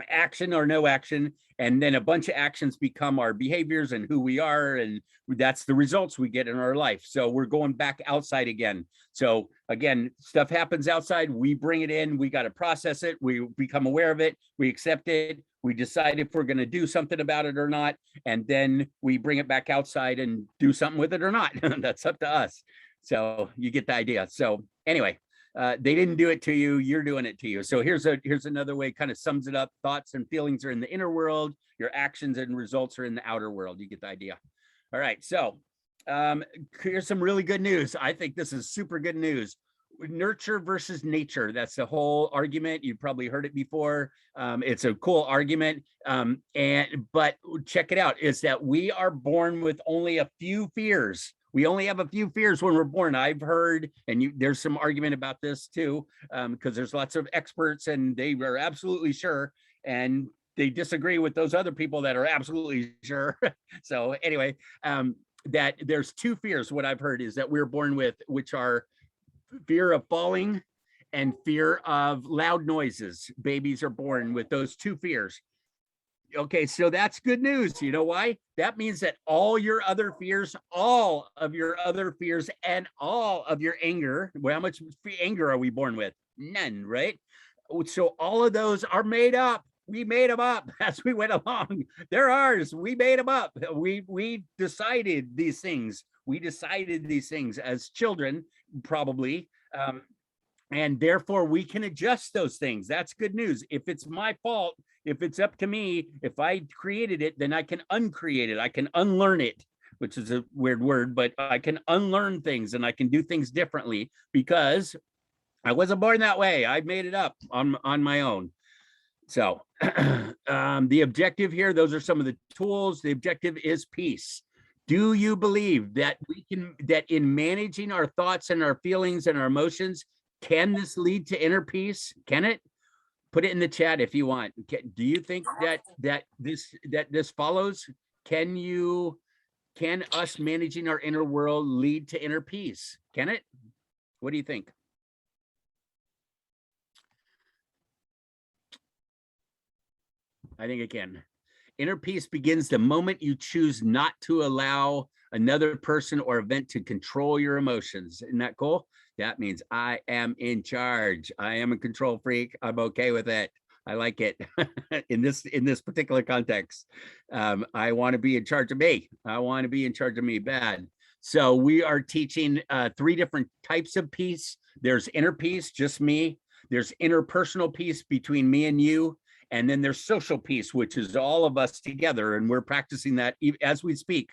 action or no action, and then a bunch of actions become our behaviors and who we are, and that's the results we get in our life. So we're going back outside again. So again, stuff happens outside, we bring it in, we got to process it, we become aware of it, we accept it, we decide if we're going to do something about it or not, and then we bring it back outside and do something with it or not. That's up to us. So you get the idea. So anyway, they didn't do it to you, you're doing it to you. So here's another way, kind of sums it up. Thoughts and feelings are in the inner world, your actions and results are in the outer world. You get the idea. All right, so here's some really good news. I think this is super good news. Nurture versus nature, that's the whole argument. You've probably heard it before. It's a cool argument, but check it out, is that we are born with only a few fears. We only have a few fears when we're born. I've heard, and there's some argument about this too, because there's lots of experts and they are absolutely sure, and they disagree with those other people that are absolutely sure. So anyway, that there's two fears. What I've heard is that we're born with, which are fear of falling and fear of loud noises. Babies are born with those two fears. Okay, so that's good news. You know why? That means that all of your other fears, and all of your anger, well, how much anger are we born with? None, right? So all of those are made up. We made them up as we went along. They're ours. We made them up. We decided these things. We decided these things as children, probably. And therefore we can adjust those things. That's good news. If it's my fault, if it's up to me, if I created it, then I can uncreate it. I can unlearn it, which is a weird word, but I can unlearn things and I can do things differently because I wasn't born that way. I made it up on my own. So the objective here, those are some of the tools. The objective is peace. Do you believe that that in managing our thoughts and our feelings and our emotions, can this lead to inner peace? Can it? Put it in the chat if you want. Do you think that this follows? Can us managing our inner world lead to inner peace? Can it? What do you think? I think it can. Inner peace begins the moment you choose not to allow another person or event to control your emotions. Isn't that cool? That means I am in charge. I am a control freak. I'm okay with it. I like it. in this particular context. I want to be in charge of me. I want to be in charge of me bad. So we are teaching 3 different types of peace. There's inner peace, just me. There's interpersonal peace between me and you. And then there's social peace, which is all of us together. And we're practicing that as we speak.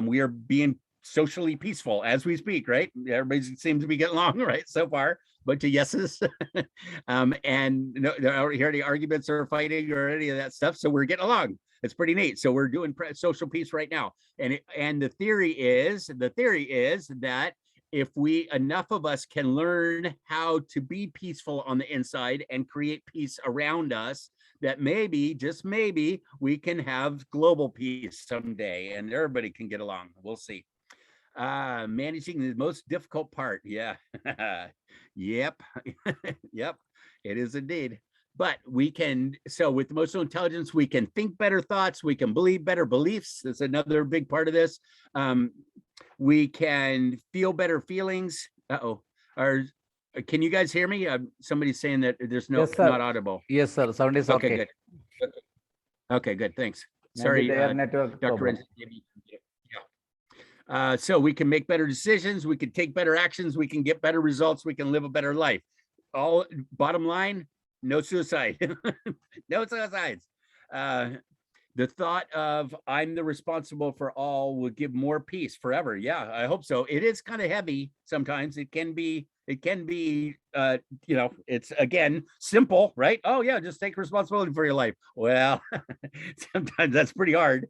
We are being socially peaceful as we speak, right? Everybody seems to be getting along, right, so far. But to yeses. And no, there aren't any arguments or fighting or any of that stuff. So we're getting along. It's pretty neat. So we're doing social peace right now. And the theory is that if enough of us can learn how to be peaceful on the inside and create peace around us, that maybe, just maybe, we can have global peace someday and everybody can get along. We'll see. Managing the most difficult part. Yeah. Yep. Yep. It is indeed. But we can, so with emotional intelligence, we can think better thoughts. We can believe better beliefs. That's another big part of this. We can feel better feelings. Can you guys hear me? Somebody's saying that there's Yes, not audible. Yes, sir. Sound is okay. Good. Okay, good. Thanks. Sorry, network Dr. problem. Yeah. So we can make better decisions, we can take better actions, we can get better results, we can live a better life. All bottom line, no suicide, no suicides. The thought of I'm the responsible for all will give more peace forever. Yeah, I hope so. It is kind of heavy sometimes. It can be, you know, it's again simple, right? Oh yeah, just take responsibility for your life. Well, sometimes that's pretty hard,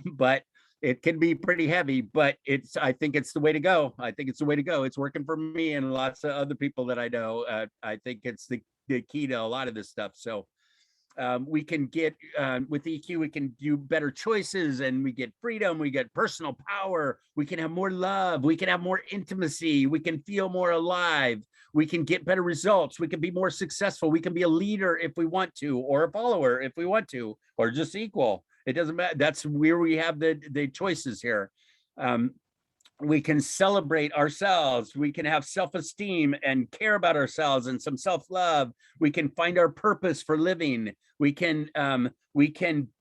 but it can be pretty heavy. But I think it's the way to go. I think it's the way to go. It's working for me and lots of other people that I know. I think it's the key to a lot of this stuff. So we can get with EQ, we can do better choices, and we get freedom, we get personal power, we can have more love, we can have more intimacy, we can feel more alive, we can get better results, we can be more successful, we can be a leader if we want to, or a follower if we want to, or just equal. It doesn't matter. That's where we have the choices here. We can celebrate ourselves. We can have self-esteem and care about ourselves and some self-love. We can find our purpose for living. We can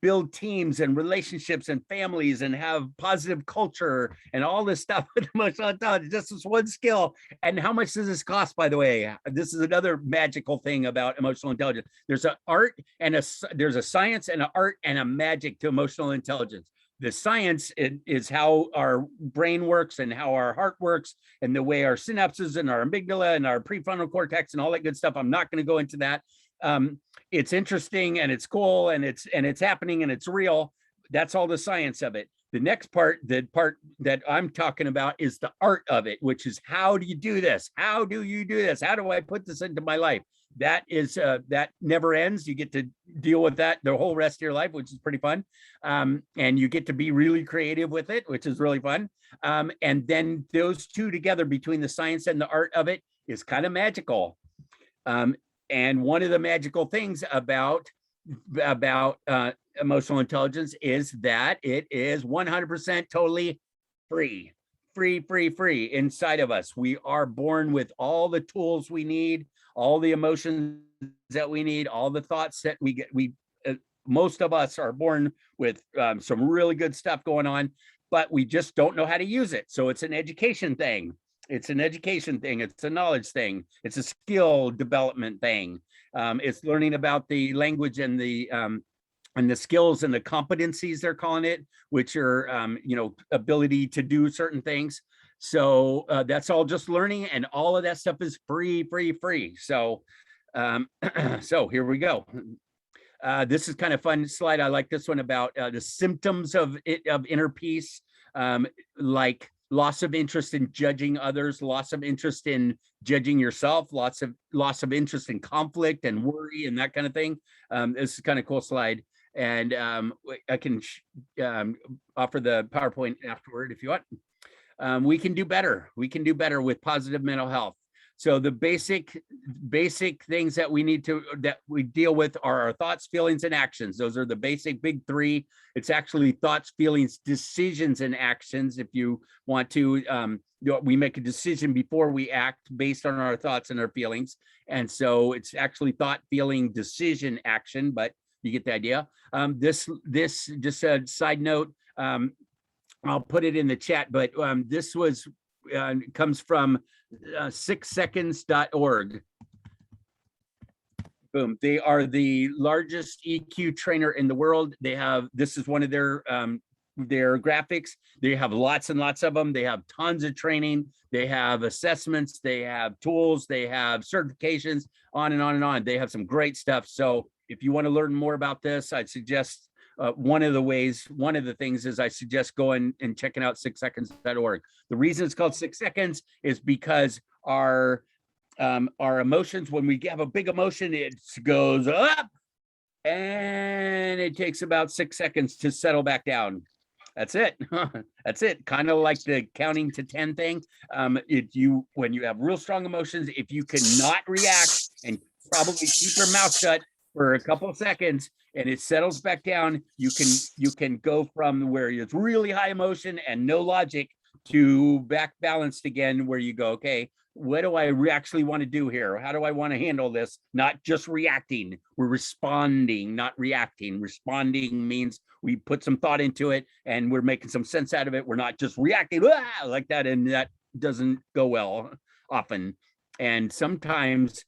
build teams and relationships and families and have positive culture and all this stuff with emotional intelligence. Just this one skill. And how much does this cost, by the way? This is another magical thing about emotional intelligence. There's an art and there's a science and an art and a magic to emotional intelligence. The science is how our brain works and how our heart works and the way our synapses and our amygdala and our prefrontal cortex and all that good stuff. I'm not going to go into that. It's interesting and it's cool and it's happening and it's real. That's all the science of it. The next part, the part that I'm talking about, is the art of it, which is how do you do this? How do you do this? How do I put this into my life? That is that never ends. You get to deal with that the whole rest of your life, which is pretty fun. And you get to be really creative with it, which is really fun. And then those two together, between the science and the art of it, is kind of magical. And one of the magical things about emotional intelligence is that it is 100% totally free inside of us. We are born with all the tools we need, all the emotions that we need, all the thoughts that we get. Most of us are born with some really good stuff going on, but we just don't know how to use it. So it's an education thing. It's an education thing. It's a knowledge thing. It's a skill development thing. It's learning about the language and the skills and the competencies, they're calling it, which are, you know, ability to do certain things. So that's all just learning, and all of that stuff is free. So, so here we go. This is kind of fun slide. I like this one about the symptoms of inner peace, like loss of interest in judging others, loss of interest in judging yourself, loss of interest in conflict and worry and that kind of thing. This is kind of cool slide. And I can offer the PowerPoint afterward if you want. We can do better. We can do better with positive mental health. So the basic things that we deal with are our thoughts, feelings, and actions. Those are the basic big three. It's actually thoughts, feelings, decisions, and actions. If you want to, we make a decision before we act based on our thoughts and our feelings. And so it's actually thought, feeling, decision, action, but you get the idea. This just a side note, I'll put it in the chat, but this comes from 6seconds.org. Boom. They are the largest EQ trainer in the world. This is one of their graphics. They have lots and lots of them. They have tons of training. They have assessments. They have tools. They have certifications, on and on and on. They have some great stuff. So if you want to learn more about this, I'd suggest one of the things is I suggest going and checking out 6seconds.org. The reason it's called 6 seconds is because our emotions, when we have a big emotion, it goes up and it takes about 6 seconds to settle back down. That's it. That's it. Kind of like the counting to 10 thing. When you have real strong emotions, if you cannot react and probably keep your mouth shut for a couple of seconds and it settles back down, you can go from where it's really high emotion and no logic to back balanced again, where you go, okay, what do I actually want to do here? How do I want to handle this? Not just reacting. We're responding, not reacting. Responding means we put some thought into it and we're making some sense out of it. We're not just reacting like that, and that doesn't go well often. And sometimes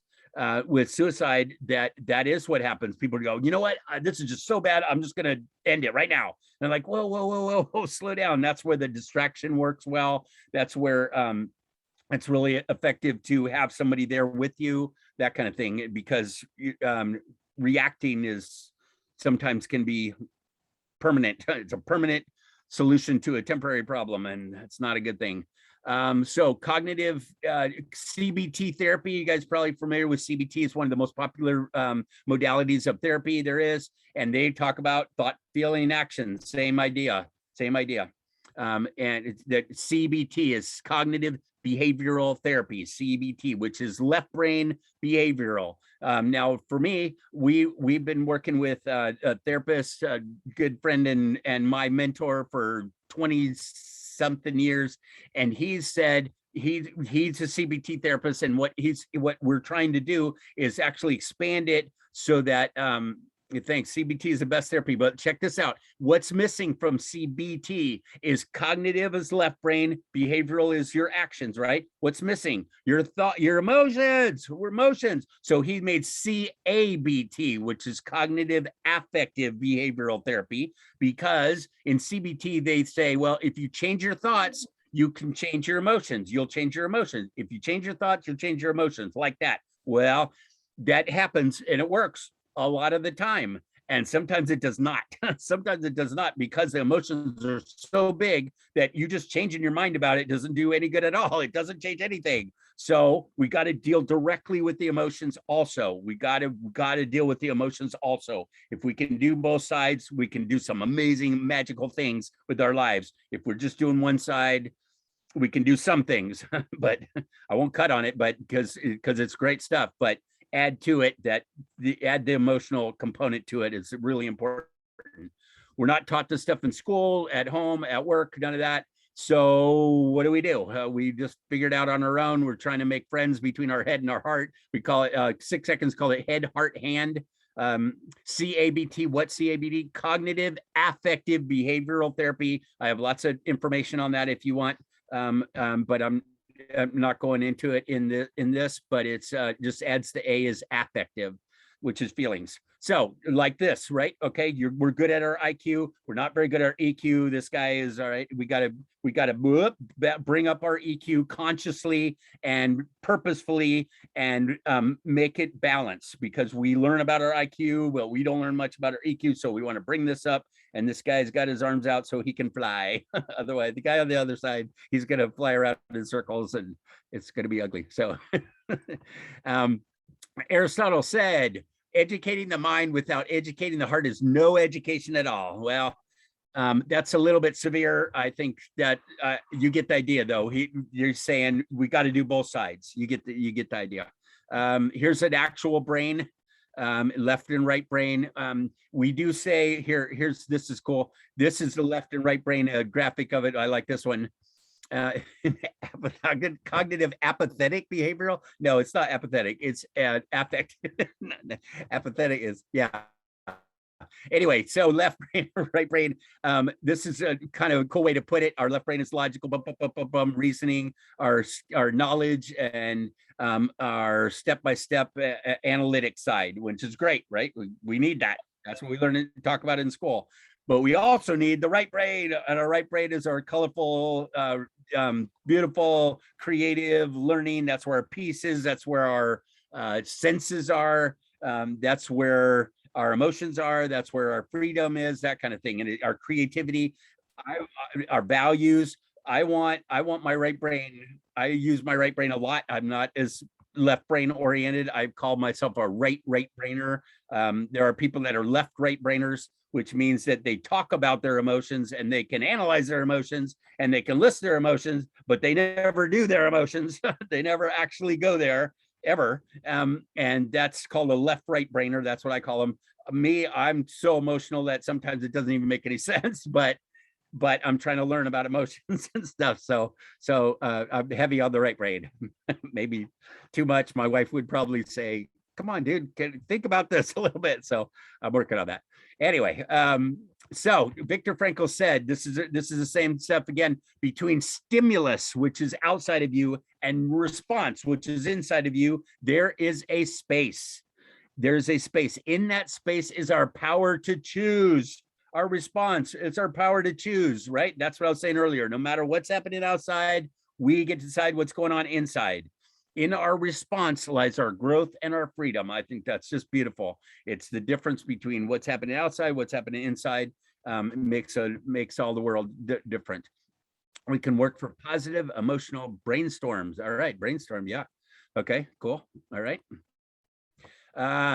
with suicide, that is what happens. People go, you know what? This is just so bad. I'm just going to end it right now. And they're like, whoa, slow down. That's where the distraction works well. That's where it's really effective to have somebody there with you, that kind of thing, because reacting is sometimes can be permanent. It's a permanent solution to a temporary problem, and it's not a good thing. So cognitive CBT therapy, you guys probably familiar with CBT. It's one of the most popular modalities of therapy there is. And they talk about thought, feeling, action, same idea. And that CBT is cognitive behavioral therapy, CBT, which is left brain behavioral. Now, for me, we've been working with a therapist, a good friend and my mentor for 20-something years, and he said he's a CBT therapist, and what we're trying to do is actually expand it so that thanks. CBT is the best therapy, but check this out. What's missing from CBT is cognitive is left brain, behavioral is your actions, right? What's missing? Your thought, your emotions, emotions. So he made CABT, which is cognitive affective behavioral therapy, because in CBT, they say, well, if you change your thoughts, you can change your emotions. You'll change your emotions. If you change your thoughts, you'll change your emotions, like that. Well, that happens and it works a lot of the time, and sometimes it does not. Sometimes it does not, because the emotions are so big that you just changing your mind about it doesn't do any good at all. It doesn't change anything. So we got to deal directly with the emotions also. We got to deal with the emotions also. If we can do both sides, we can do some amazing magical things with our lives. If we're just doing one side, we can do some things, but I won't cut on it, but because it's great stuff. But add to it add the emotional component to it is really important. We're not taught this stuff in school, at home, at work, none of that. So what do? We just figured out on our own. We're trying to make friends between our head and our heart. We call it 6 seconds, call it head, heart, hand. CABT, what's CABT? Cognitive affective behavioral therapy. I have lots of information on that if you want, but I'm not going into it in this, but it's just adds the A is affective, which is feelings. So like this, right? Okay, we're good at our IQ. We're not very good at our EQ. This guy is all right. We gotta bring up our EQ consciously and purposefully, and make it balanced, because we learn about our IQ, but we don't learn much about our EQ. So we want to bring this up. And this guy's got his arms out so he can fly. Otherwise, the guy on the other side, he's going to fly around in circles and it's going to be ugly. So Aristotle said, educating the mind without educating the heart is no education at all. Well, that's a little bit severe. I think that you get the idea, though. You're saying we got to do both sides. You get the idea. Here's an actual brain. Left and right brain. We do say this is cool. This is the left and right brain, a graphic of it. I like this one. Cognitive apathetic behavioral. No, it's not apathetic. It's affective. Apathetic is, yeah. Anyway, so left brain, right brain. This is a kind of a cool way to put it. Our left brain is logical, reasoning, our knowledge, and our step-by-step analytic side, which is great, right? We need that. That's what we learn to talk about in school. But we also need the right brain, and our right brain is our colorful, beautiful, creative learning. That's where our peace is. That's where our senses are. That's where our emotions are. That's where our freedom is. That kind of thing, and our creativity, our values. I want my right brain. I use my right brain a lot. I'm not as left brain oriented. I call myself a right brainer. There are people that are left right brainers, which means that they talk about their emotions and they can analyze their emotions and they can list their emotions, but they never do their emotions. They never actually go there ever. And that's called a left right brainer. That's what I call them. Me, I'm so emotional that sometimes it doesn't even make any sense, but but I'm trying to learn about emotions and stuff. So I'm heavy on the right brain, maybe too much. My wife would probably say, come on, dude, think about this a little bit. So I'm working on that. Anyway, so Viktor Frankl said, this is the same step again between stimulus, which is outside of you, and response, which is inside of you. There is a space. There's a space. In that space is our power to choose. Our response, it's our power to choose, right? That's what I was saying earlier. No matter what's happening outside, we get to decide what's going on inside. In our response lies our growth and our freedom. I think that's just beautiful. It's the difference between what's happening outside, what's happening inside. Makes all the world different. We can work for positive emotional brainstorms. All right, brainstorm. Yeah. Okay, cool. All right.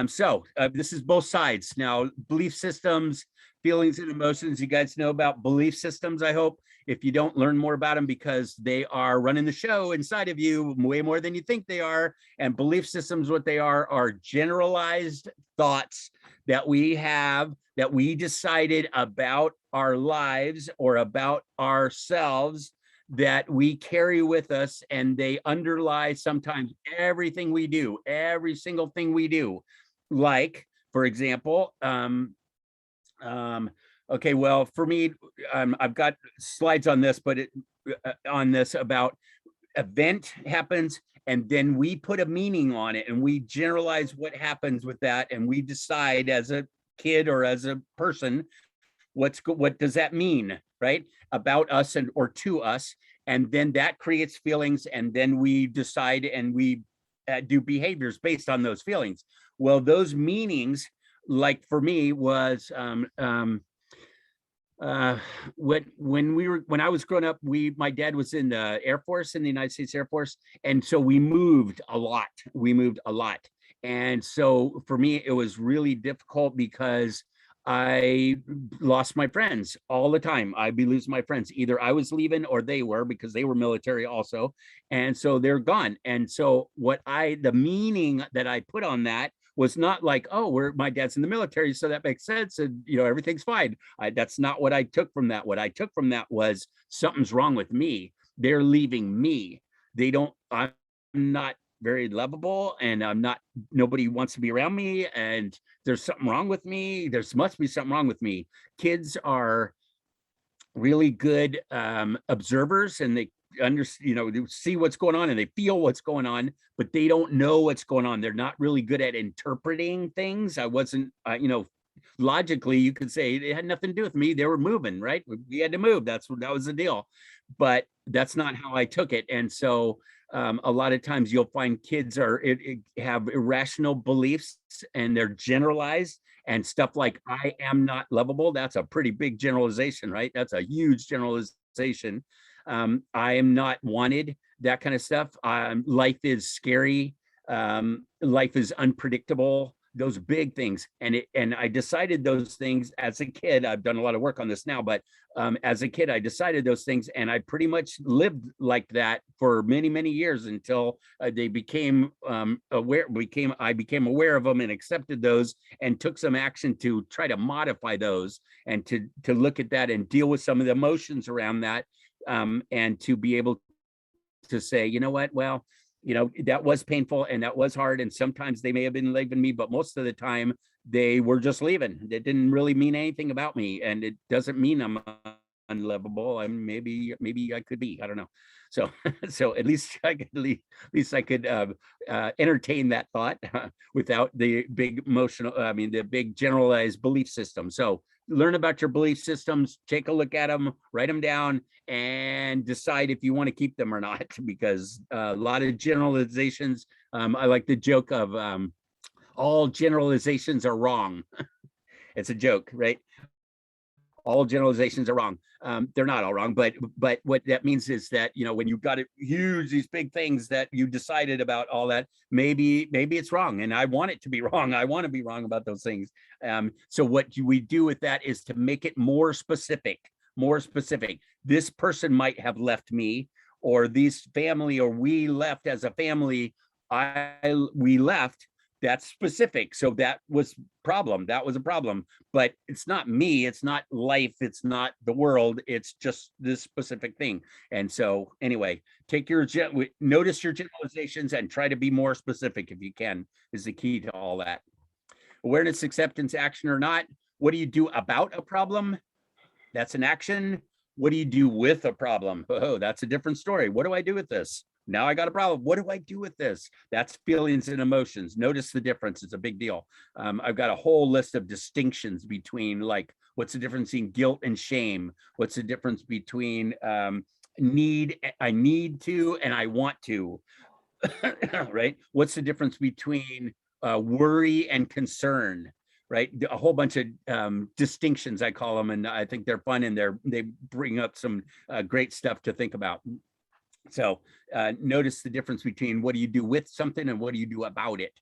So this is both sides. Now, belief systems, feelings and emotions. You guys know about belief systems, I hope. If you don't, learn more about them, because they are running the show inside of you way more than you think they are. And belief systems, what they are generalized thoughts that we have, that we decided about our lives or about ourselves, that we carry with us, and they underlie sometimes everything we do, every single thing we do. Like, for example, okay, well, for me, I've got slides on this, but on this about event happens, and then we put a meaning on it, and we generalize what happens with that, and we decide as a kid or as a person, what does that mean, right, about us and or to us, and then that creates feelings, and then we decide and we do behaviors based on those feelings. Well, those meanings, like for me, was when I was growing up, my dad was in the Air Force, in the United States Air Force, and so we moved a lot. And so for me, it was really difficult because I lost my friends all the time. I'd be losing my friends. Either I was leaving or they were, because they were military also. And so they're gone. And so the meaning that I put on that was not like, oh, my dad's in the military, so that makes sense, and everything's fine. That's not what I took from that. What I took from that was something's wrong with me. They're leaving me. I'm not very lovable, and nobody wants to be around me, and there's something wrong with me. Must be something wrong with me. Kids are really good observers, and they they see what's going on, and they feel what's going on, but they don't know what's going on. They're not really good at interpreting things. I wasn't, logically you could say it had nothing to do with me. They were moving, right? We had to move. That was the deal. But that's not how I took it. And so a lot of times you'll find kids have irrational beliefs, and they're generalized, and stuff like, I am not lovable. That's a pretty big generalization, right? That's a huge generalization. I am not wanted, that kind of stuff. Life is scary. Life is unpredictable. Those big things. And I decided those things as a kid. I've done a lot of work on this now, but as a kid, I decided those things, and I pretty much lived like that for many, many years until they became aware. I became aware of them and accepted those, and took some action to try to modify those, and to look at that and deal with some of the emotions around that, and to be able to say, you know what, well, that was painful and that was hard, and sometimes they may have been leaving me, but most of the time they were just leaving. It didn't really mean anything about me, and it doesn't mean I'm unlovable. Maybe I could be, I don't know. So so at least I could entertain that thought without the big emotional, the big generalized belief system. So learn about your belief systems, take a look at them, write them down, and decide if you want to keep them or not, because a lot of generalizations, I like the joke of all generalizations are wrong. It's a joke, right? All generalizations are wrong. They're not all wrong, but what that means is that, when you've got these big things that you decided about, all that, maybe it's wrong, and I want it to be wrong. I want to be wrong about those things. So what we do with that is to make it more specific. This person might have left me, or this family, or we left as a family. We left. that's specific. So that was a problem, but it's not me, it's not life, it's not the world, it's just this specific thing. And so anyway, notice your generalizations and try to be more specific if you can, is the key to all that. Awareness, acceptance, action or not. What do you do about a problem? That's an action. What do you do with a problem? Oh, that's a different story. What do I do with this? Now I got a problem. What do I do with this? That's feelings and emotions. Notice the difference. It's a big deal. I've got a whole list of distinctions between, like, what's the difference in guilt and shame? What's the difference between I need to, and I want to, right? What's the difference between worry and concern? Right, a whole bunch of distinctions, I call them, and I think they're fun, and they bring up some great stuff to think about. So notice the difference between what do you do with something and what do you do about it.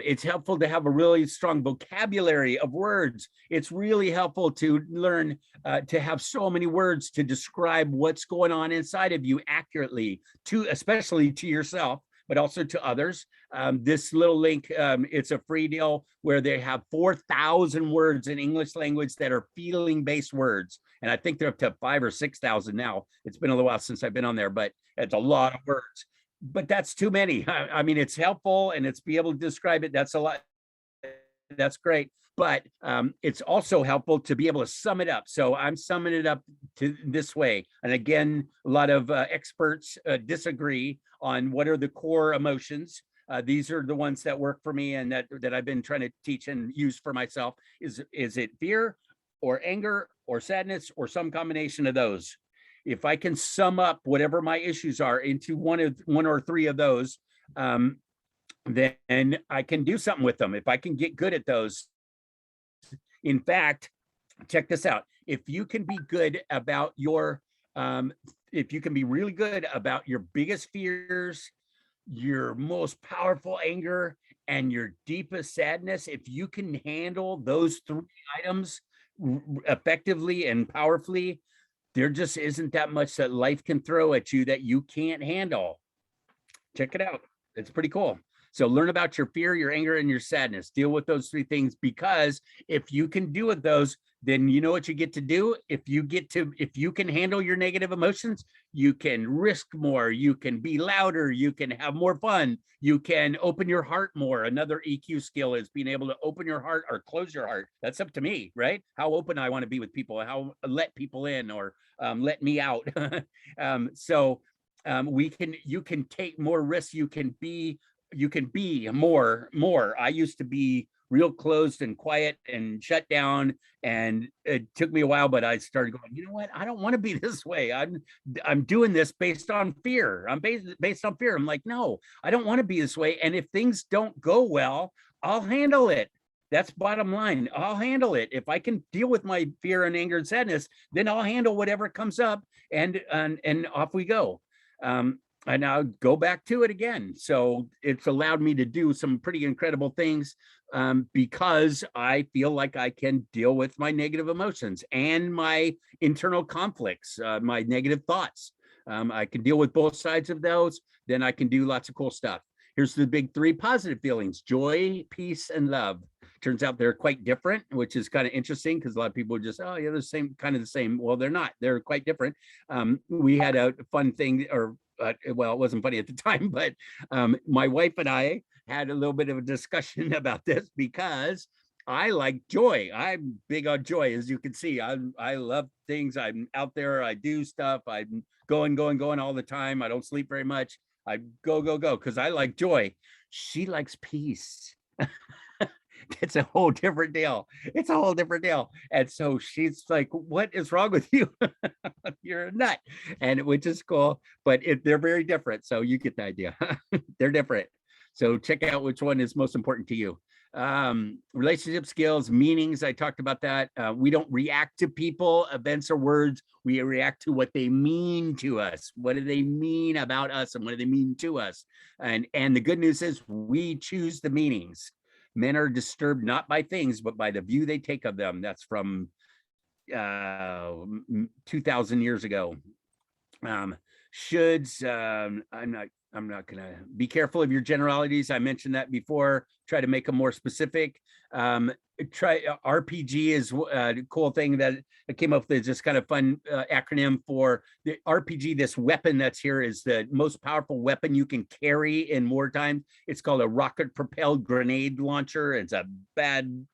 It's helpful to have a really strong vocabulary of words. It's really helpful to learn to have so many words to describe what's going on inside of you accurately, especially to yourself, but also to others. This little link, it's a free deal where they have 4,000 words in English language that are feeling-based words. And I think they're up to 5,000 or 6,000 now. It's been a little while since I've been on there, but it's a lot of words. But that's too many. I mean, it's helpful and it's be able to describe it. That's a lot. That's great. But it's also helpful to be able to sum it up. So I'm summing it up to this way. And again, a lot of experts disagree on what are the core emotions. These are the ones that work for me and that I've been trying to teach and use for myself. Is it fear or anger or sadness or some combination of those? If I can sum up whatever my issues are into one or three of those, then I can do something with them. If I can get good at those. In fact, check this out. If you can be good about if you can be really good about your biggest fears, your most powerful anger, and your deepest sadness, if you can handle those three items effectively and powerfully, there just isn't that much that life can throw at you that you can't handle. Check it out. It's pretty cool. So learn about your fear, your anger, and your sadness. Deal with those three things, because if you can deal with those, then you know what you get to do. If you can handle your negative emotions, you can risk more, you can be louder, you can have more fun, you can open your heart more. Another EQ skill is being able to open your heart or close your heart. That's up to me, right? How open I want to be with people, how let people in or let me out. You can take more risks, you can be more. I used to be real closed and quiet and shut down, and it took me a while, but I started going, you know what, I don't want to be this way. I'm doing this based on fear. I'm based on fear. I'm like, no, I don't want to be this way. And if things don't go well, I'll handle it. That's bottom line. I'll handle it. If I can deal with my fear and anger and sadness, then I'll handle whatever comes up, and off we go. And I'll go back to it again. So it's allowed me to do some pretty incredible things, because I feel like I can deal with my negative emotions and my internal conflicts, my negative thoughts. I can deal with both sides of those. Then I can do lots of cool stuff. Here's the big three positive feelings: joy, peace, and love. Turns out they're quite different, which is kind of interesting, because a lot of people are just, oh yeah, they're the same. Well, they're not. They're quite different. We had a fun thing, well, it wasn't funny at the time, but my wife and I had a little bit of a discussion about this, because I like joy. I'm big on joy, as you can see. I love things. I'm out there. I do stuff. I'm going all the time. I don't sleep very much. I go, because I like joy. She likes peace. It's a whole different deal. It's a whole different deal. And so she's like, what is wrong with you? You're a nut. And which is cool, but they're very different. So you get the idea. They're different. So check out which one is most important to you. Relationship skills, meanings. I talked about that. We don't react to people, events, or words. We react to what they mean to us. What do they mean about us, and what do they mean to us? And the good news is we choose the meanings. Men are disturbed not by things, but by the view they take of them. That's from 2,000 years ago. shoulds. I'm not gonna be careful of your generalities. I mentioned that before. Try to make them more specific. Try RPG is a cool thing that I came up with. Just kind of fun acronym for the RPG. This weapon that's here is the most powerful weapon you can carry in wartime. It's called a rocket propelled grenade launcher. It's a bad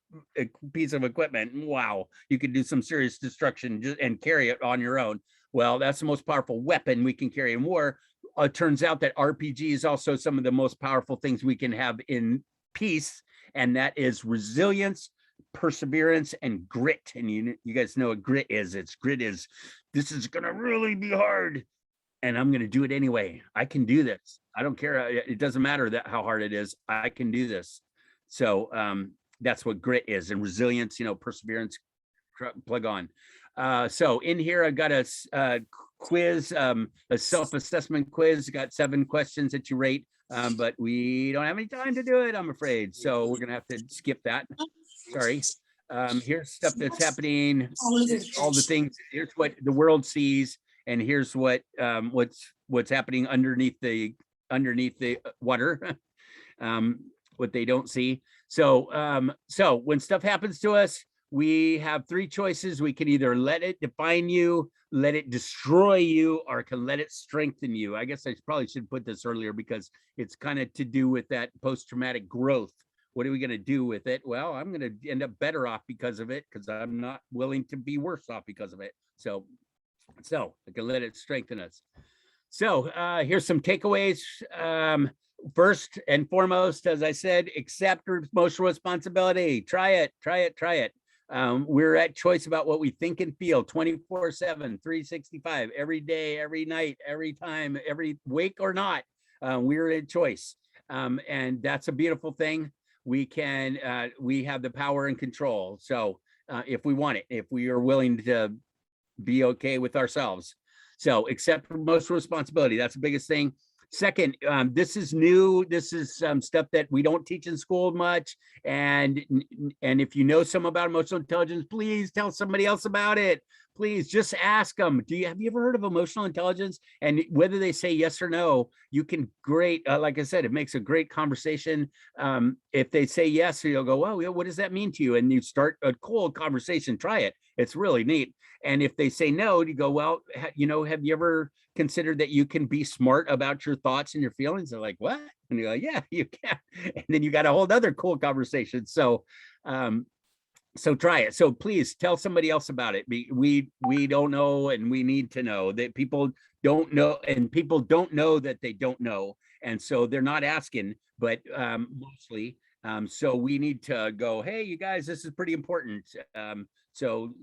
piece of equipment. Wow, you could do some serious destruction and carry it on your own. Well, that's the most powerful weapon we can carry in war. It turns out that RPG is also some of the most powerful things we can have in peace, and that is resilience, perseverance, and grit. And you guys know what grit is. This is gonna really be hard, and I'm gonna do it anyway. I can do this. I don't care. It doesn't matter that how hard it is. I can do this. So that's what grit is, and resilience. Perseverance. Plug on. So in here, I've got a quiz, a self-assessment quiz. Got 7 questions that you rate, but we don't have any time to do it, I'm afraid. So we're gonna have to skip that. Sorry. Here's stuff that's happening. All the things. Here's what the world sees, and here's what's happening underneath the water. What they don't see. So when stuff happens to us, we have 3 choices. We can either let it define you, let it destroy you, or can let it strengthen you. I guess I probably should put this earlier because it's kind of to do with that post-traumatic growth. What are we going to do with it? Well, I'm going to end up better off because of it, because I'm not willing to be worse off because of it. So I can let it strengthen us. So here's some takeaways. First and foremost, as I said, accept emotional responsibility. Try it. We're at choice about what we think and feel 24/7, 365, every day, every night, every time, every wake or not. We're at choice. And that's a beautiful thing. We have the power and control. So if we want it, if we are willing to be okay with ourselves. So accept emotional responsibility. That's the biggest thing. Second, this is new. This is stuff that we don't teach in school much. And if you know some about emotional intelligence, please tell somebody else about it. Please just ask them. Have you ever heard of emotional intelligence? And whether they say yes or no, you can like I said, it makes a great conversation. If they say yes, you'll go, well, what does that mean to you? And you start a cool conversation. Try it. It's really neat. And if they say no, you go, well, have you ever considered that you can be smart about your thoughts and your feelings? They're like, what? And you're like, yeah, you can. And then you got a whole other cool conversation. So try it. So please tell somebody else about it. We don't know, and we need to know that people don't know, and people don't know that they don't know. And so they're not asking, but mostly. So we need to go, hey, you guys, this is pretty important. So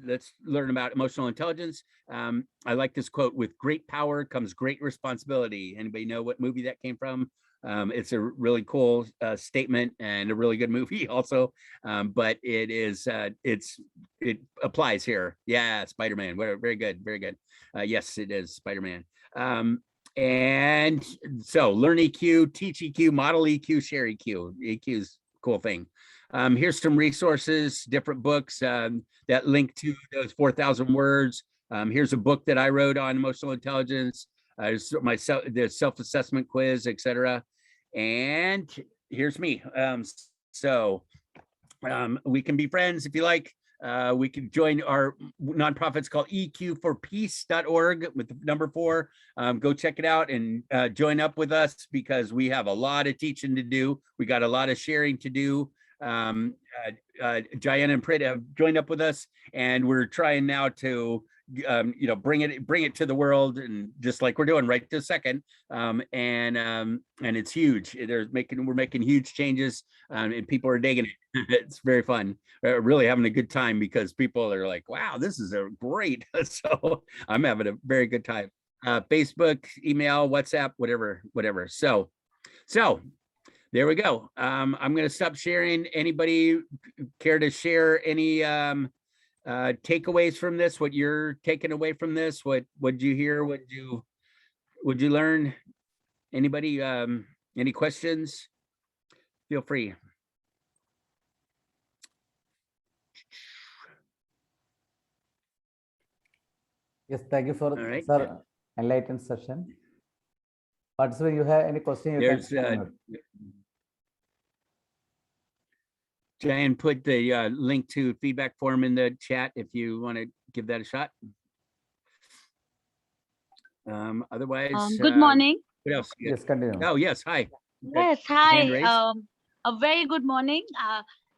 let's learn about emotional intelligence. I like this quote: with great power comes great responsibility. Anybody know what movie that came from? It's a really cool statement and a really good movie also. But it applies here. Yeah, Spider-Man. Very good. Very good. Yes, it is Spider-Man. And so learn EQ, teach EQ, model EQ, share EQ. EQ is a cool thing. Here's some resources, different books that link to those 4,000 words. Here's a book that I wrote on emotional intelligence, the self-assessment quiz, etc. And here's me. We can be friends if you like. We can join our nonprofits called eqforpeace.org with the number 4. Go check it out and join up with us, because we have a lot of teaching to do. We got a lot of sharing to do. Diana and Prit have joined up with us, and we're trying now to bring it to the world, and just like we're doing right this second. And it's huge. We're making huge changes, and people are digging it. It's very fun. We're really having a good time, because people are like, wow, this is a great. So I'm having a very good time. Facebook, email, WhatsApp, whatever. So there we go. I'm going to stop sharing. Anybody care to share any takeaways from this? What you're taking away from this? What would you hear? Would you learn? Anybody? Any questions? Feel free. Yes, thank you for All right. sir. enlightened session. Participant, you have any question? You There's can Jan put the link to feedback form in the chat if you want to give that a shot. Otherwise, Good morning. what else? yes, continue. Oh, yes. Hi. Yes, Hand hi. raised. A very good morning.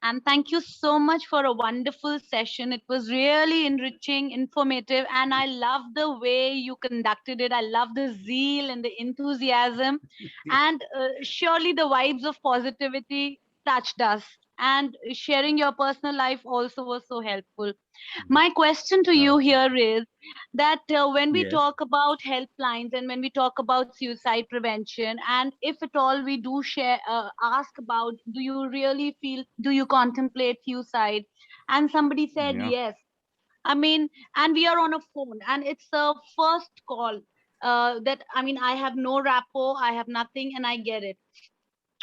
And thank you so much for a wonderful session. It was really enriching, informative, and I love the way you conducted it. I love the zeal and the enthusiasm. And surely the vibes of positivity touched us. And sharing your personal life also was so helpful. My question to you here is that when we Yes. talk about helplines and when we talk about suicide prevention, and if at all we do share, ask about, do you really feel, do you contemplate suicide? And somebody said Yeah. yes. I mean, and we are on a phone and it's a first call that, I mean, I have no rapport, I have nothing, and I get it.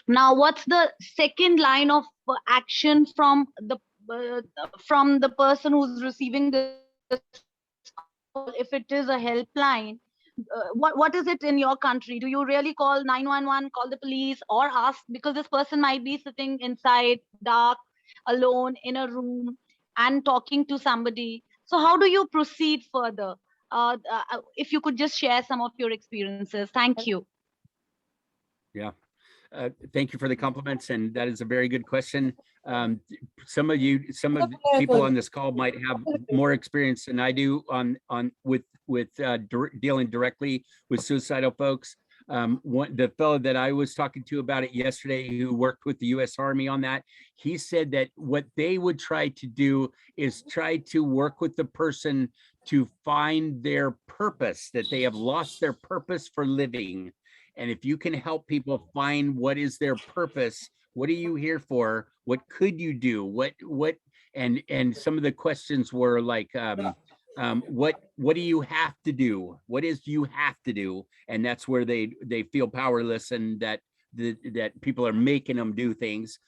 Now what's the second line of action from the person who's receiving this call? If it is a helpline, what is it in your country? Do you really call 911, call the police, or ask, because this person might be sitting inside dark alone in a room and talking to somebody? So how do you proceed further? If you could just share some of your experiences. Thank you. Yeah. Thank you for the compliments, and that is a very good question. Some of the people on this call might have more experience than I do with dealing directly with suicidal folks. The fellow that I was talking to about it yesterday, who worked with the U.S. Army on that, he said that what they would try to do is try to work with the person to find their purpose, that they have lost their purpose for living. And if you can help people find what is their purpose, what are you here for? What could you do? And some of the questions were like, what do you have to do? What is you have to do? And that's where they feel powerless, and that people are making them do things.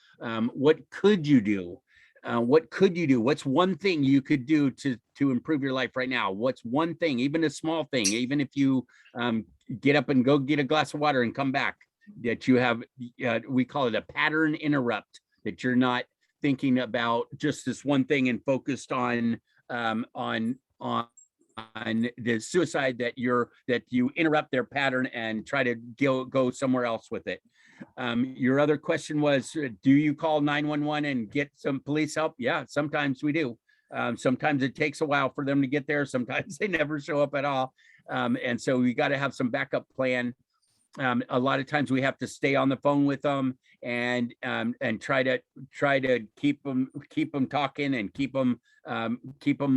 What could you do? What could you do? What's one thing you could do to improve your life right now? What's one thing, even a small thing, even if you get up and go get a glass of water and come back, that you have, we call it a pattern interrupt, that you're not thinking about just this one thing and focused on the suicide, that you interrupt their pattern and try to go somewhere else with it. Your other question was, do you call 911 and get some police help? Yeah, sometimes we do. Sometimes it takes a while for them to get there. Sometimes they never show up at all. And so we got to have some backup plan. A lot of times we have to stay on the phone with them and try to keep them talking, and keep them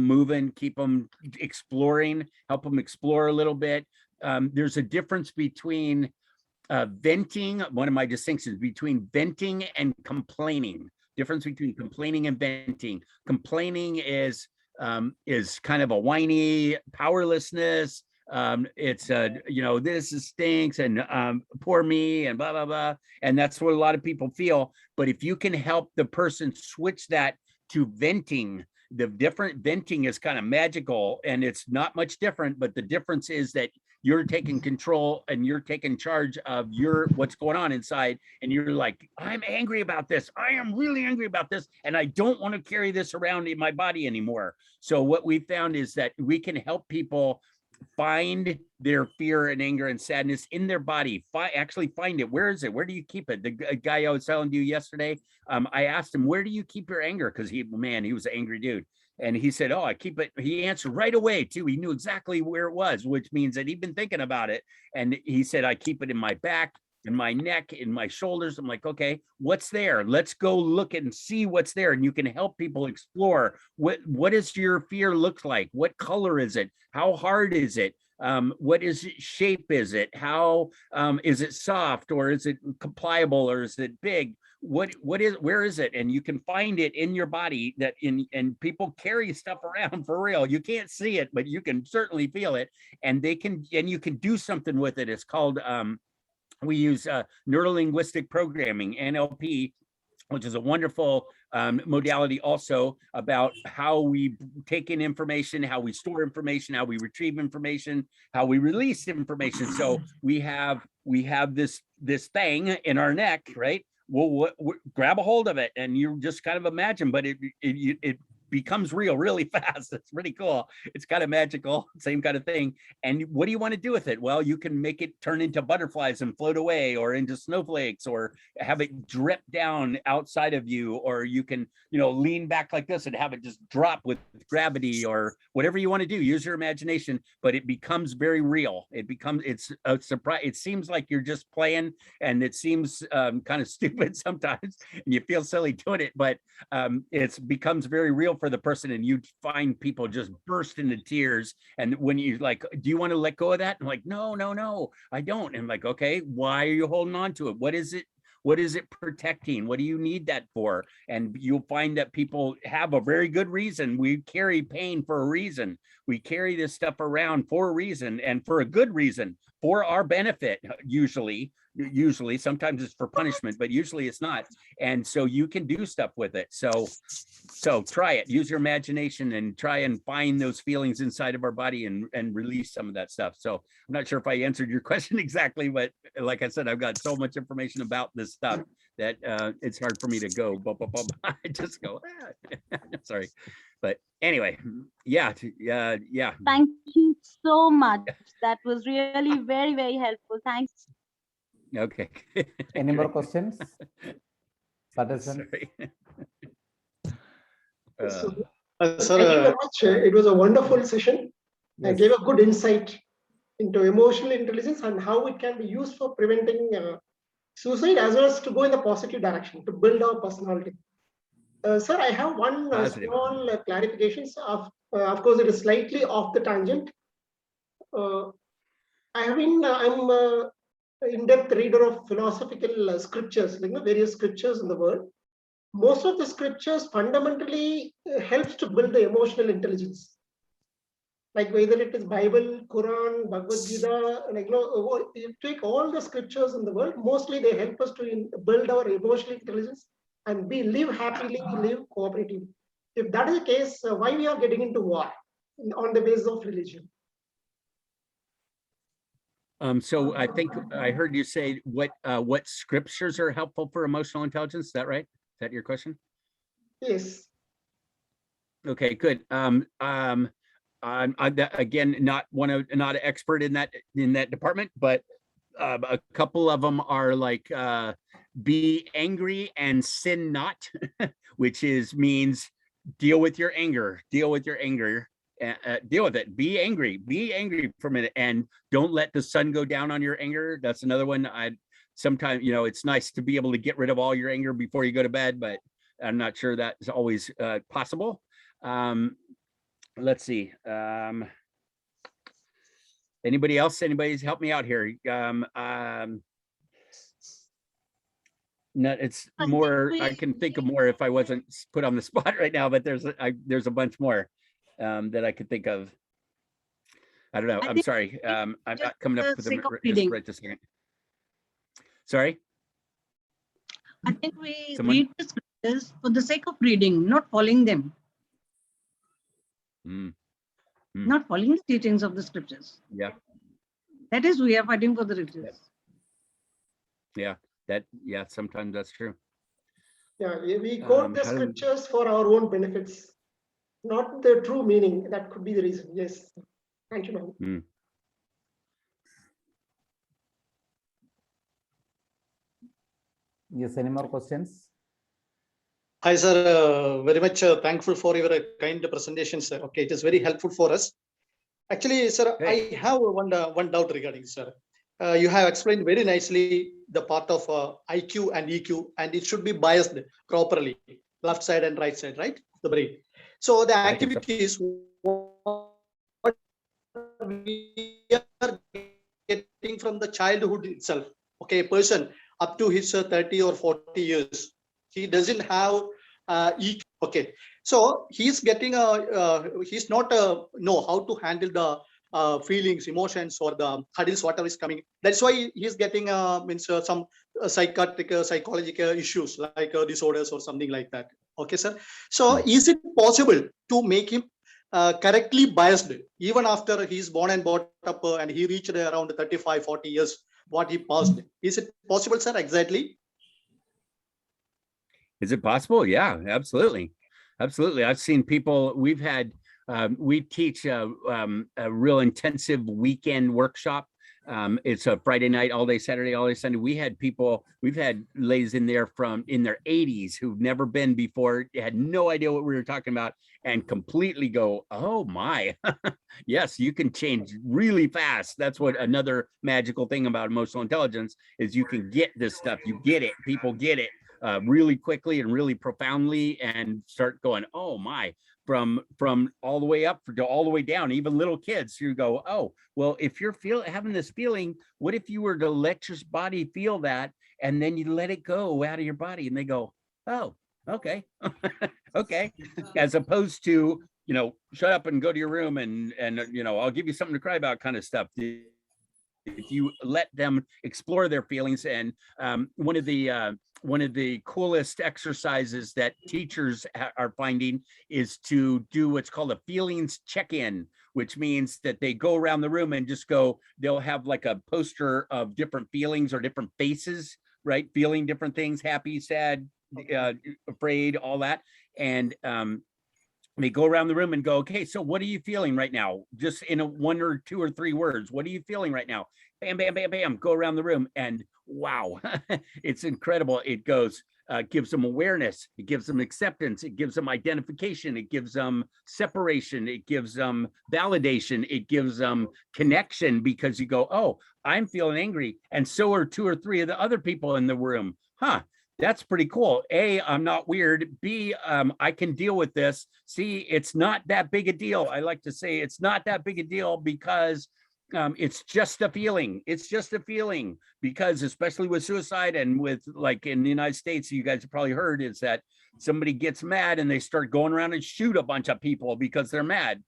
moving, keep them exploring, help them explore a little bit. There's a difference between venting. One of my distinctions between venting and complaining. Difference between complaining and venting. Complaining is kind of a whiny powerlessness. It's this stinks, and poor me, and blah blah blah, and that's what a lot of people feel. But if you can help the person switch that to venting, the different venting is kind of magical, and it's not much different, but the difference is that you're taking control and you're taking charge of what's going on inside, and you're like, I'm angry about this, I am really angry about this, and I don't want to carry this around in my body anymore. So what we found is that we can help people find their fear and anger and sadness in their body. Actually find it. Where is it? Where do you keep it? The guy I was telling you yesterday, I asked him, where do you keep your anger? Because he was an angry dude. And he said, oh, I keep it. He answered right away too. He knew exactly where it was, which means that he'd been thinking about it. And he said, I keep it in my back, in my neck, in my shoulders. I'm like, okay, what's there? Let's go look and see what's there. And you can help people explore what does your fear look like? What color is it? How hard is it? What is it, shape is it? How is it soft, or is it pliable, or is it big? Where is it? And you can find it in your body, and people carry stuff around for real. You can't see it, but you can certainly feel it, and you can do something with it. It's called we use neuro-linguistic programming, NLP, which is a wonderful modality also about how we take in information, how we store information, how we retrieve information, how we release information. So we have this thing in our neck, right? We'll grab a hold of it, and you just kind of imagine, but it becomes real really fast. It's pretty cool. It's kind of magical, same kind of thing. And what do you want to do with it? Well, you can make it turn into butterflies and float away, or into snowflakes, or have it drip down outside of you, or you can, lean back like this and have it just drop with gravity, or whatever you want to do. Use your imagination, but it becomes very real. It's a surprise. It seems like you're just playing, and it seems kind of stupid sometimes, and you feel silly doing it, but it becomes very real for the person, and you find people just burst into tears. And when you like, do you want to let go of that? I'm like, no, I don't. And I'm like, okay, why are you holding on to it? What is it protecting? What do you need that for? And you'll find that people have a very good reason. We carry pain for a reason. We carry this stuff around for a reason, and for a good reason, for our benefit. Usually, sometimes it's for punishment, but usually it's not. And so you can do stuff with it. So try it. Use your imagination and try and find those feelings inside of our body, and release some of that stuff. So I'm not sure if I answered your question exactly, but like I said, I've got so much information about this stuff that it's hard for me to go. I just go, sorry. But anyway, yeah. Thank you so much. That was really very, very helpful. Thanks. Okay. Any more questions? Patterson? Sorry. Sir, thank you very much. It was a wonderful session. Yes. Gave a good insight into emotional intelligence and how it can be used for preventing suicide, as well as to go in the positive direction to build our personality. Sir, I have one small clarification. Of course, it is slightly off the tangent. I'm an in-depth reader of philosophical scriptures, various scriptures in the world. Most of the scriptures fundamentally helps to build the emotional intelligence. Like whether it is Bible, Quran, Bhagavad Gita, you take all the scriptures in the world, mostly they help us to build our emotional intelligence and live happily, live cooperatively. If that is the case, why we are getting into war on the basis of religion? So I think I heard you say what scriptures are helpful for emotional intelligence. Is that right? Is that your question? Yes. Okay, good. I'm again not an expert in that department, but a couple of them are like be angry and sin not, which means deal with your anger, deal with it. Be angry for a minute, and don't let the sun go down on your anger. That's another one. Sometimes, it's nice to be able to get rid of all your anger before you go to bed, but I'm not sure that's always possible. Let's see. Anybody else? Anybody's help me out here? No, it's more. I can think of more if I wasn't put on the spot right now, but there's a bunch more that I could think of. I don't know. I'm sorry. I'm not coming up with them just right this second. Sorry. I think we read the scriptures for the sake of reading, not following them. Not following the teachings of the scriptures. Yeah. That is, we are fighting for the religious. Yeah. Sometimes that's true. Yeah, we quote the scriptures for our own benefits, not the true meaning. That could be the reason. Yes. Thank you, ma'am. Yes, any more questions? Hi, sir. Very much thankful for your kind presentation, sir. Okay, it is very helpful for us. Actually, sir, I have one doubt regarding, sir. You have explained very nicely the part of IQ and EQ, and it should be biased properly, left side and right side, right? The brain. So the activities what we are getting from the childhood itself. Okay, a person up to his 30 or 40 years, he doesn't have EQ. Okay, so he's getting he's not know how to handle the feelings, emotions, or the hurdles, whatever is coming. That's why he's getting some psychiatric, psychological issues like disorders or something like that. Okay, sir. So is it possible to make him correctly biased even after he's born and brought up and he reached around 35, 40 years, what he passed? Is it possible, sir? Exactly. Is it possible? Yeah, absolutely. Absolutely. I've seen people, we've had, we teach a real intensive weekend workshop. It's a Friday night, all day Saturday, all day Sunday. We had people, we've had ladies in there from in their 80s who've never been before, had no idea what we were talking about, and completely go, oh my, yes, you can change really fast. That's what another magical thing about emotional intelligence is, you can get this stuff, you get it, people get it really quickly and really profoundly, and start going, oh my, from all the way up to all the way down, even little kids. You go, oh, well, if you're having this feeling, what if you were to let your body feel that, and then you let it go out of your body, and they go, oh, okay, okay, as opposed to, you know, shut up and go to your room and you know, I'll give you something to cry about kind of stuff. If you let them explore their feelings, and one of the coolest exercises that teachers are finding is to do what's called a feelings check-in, which means that they go around the room and just go, they'll have like a poster of different feelings or different faces, right? Feeling different things, happy, sad, afraid, all that. And they go around the room and go, okay, so what are you feeling right now? Just in a 1 or 2 or 3 words, what are you feeling right now? Bam, bam, bam, bam, go around the room, and wow, it's incredible. It goes, gives them awareness, it gives them acceptance, it gives them identification, it gives them separation, it gives them validation, it gives them connection, because you go, oh, I'm feeling angry, and so are 2 or 3 of the other people in the room. Huh. That's pretty cool. A, I'm not weird. B, I can deal with this. C, it's not that big a deal. I like to say it's not that big a deal because it's just a feeling. It's just a feeling, because especially with suicide and with, like, in the United States, you guys have probably heard, is that somebody gets mad and they start going around and shoot a bunch of people because they're mad.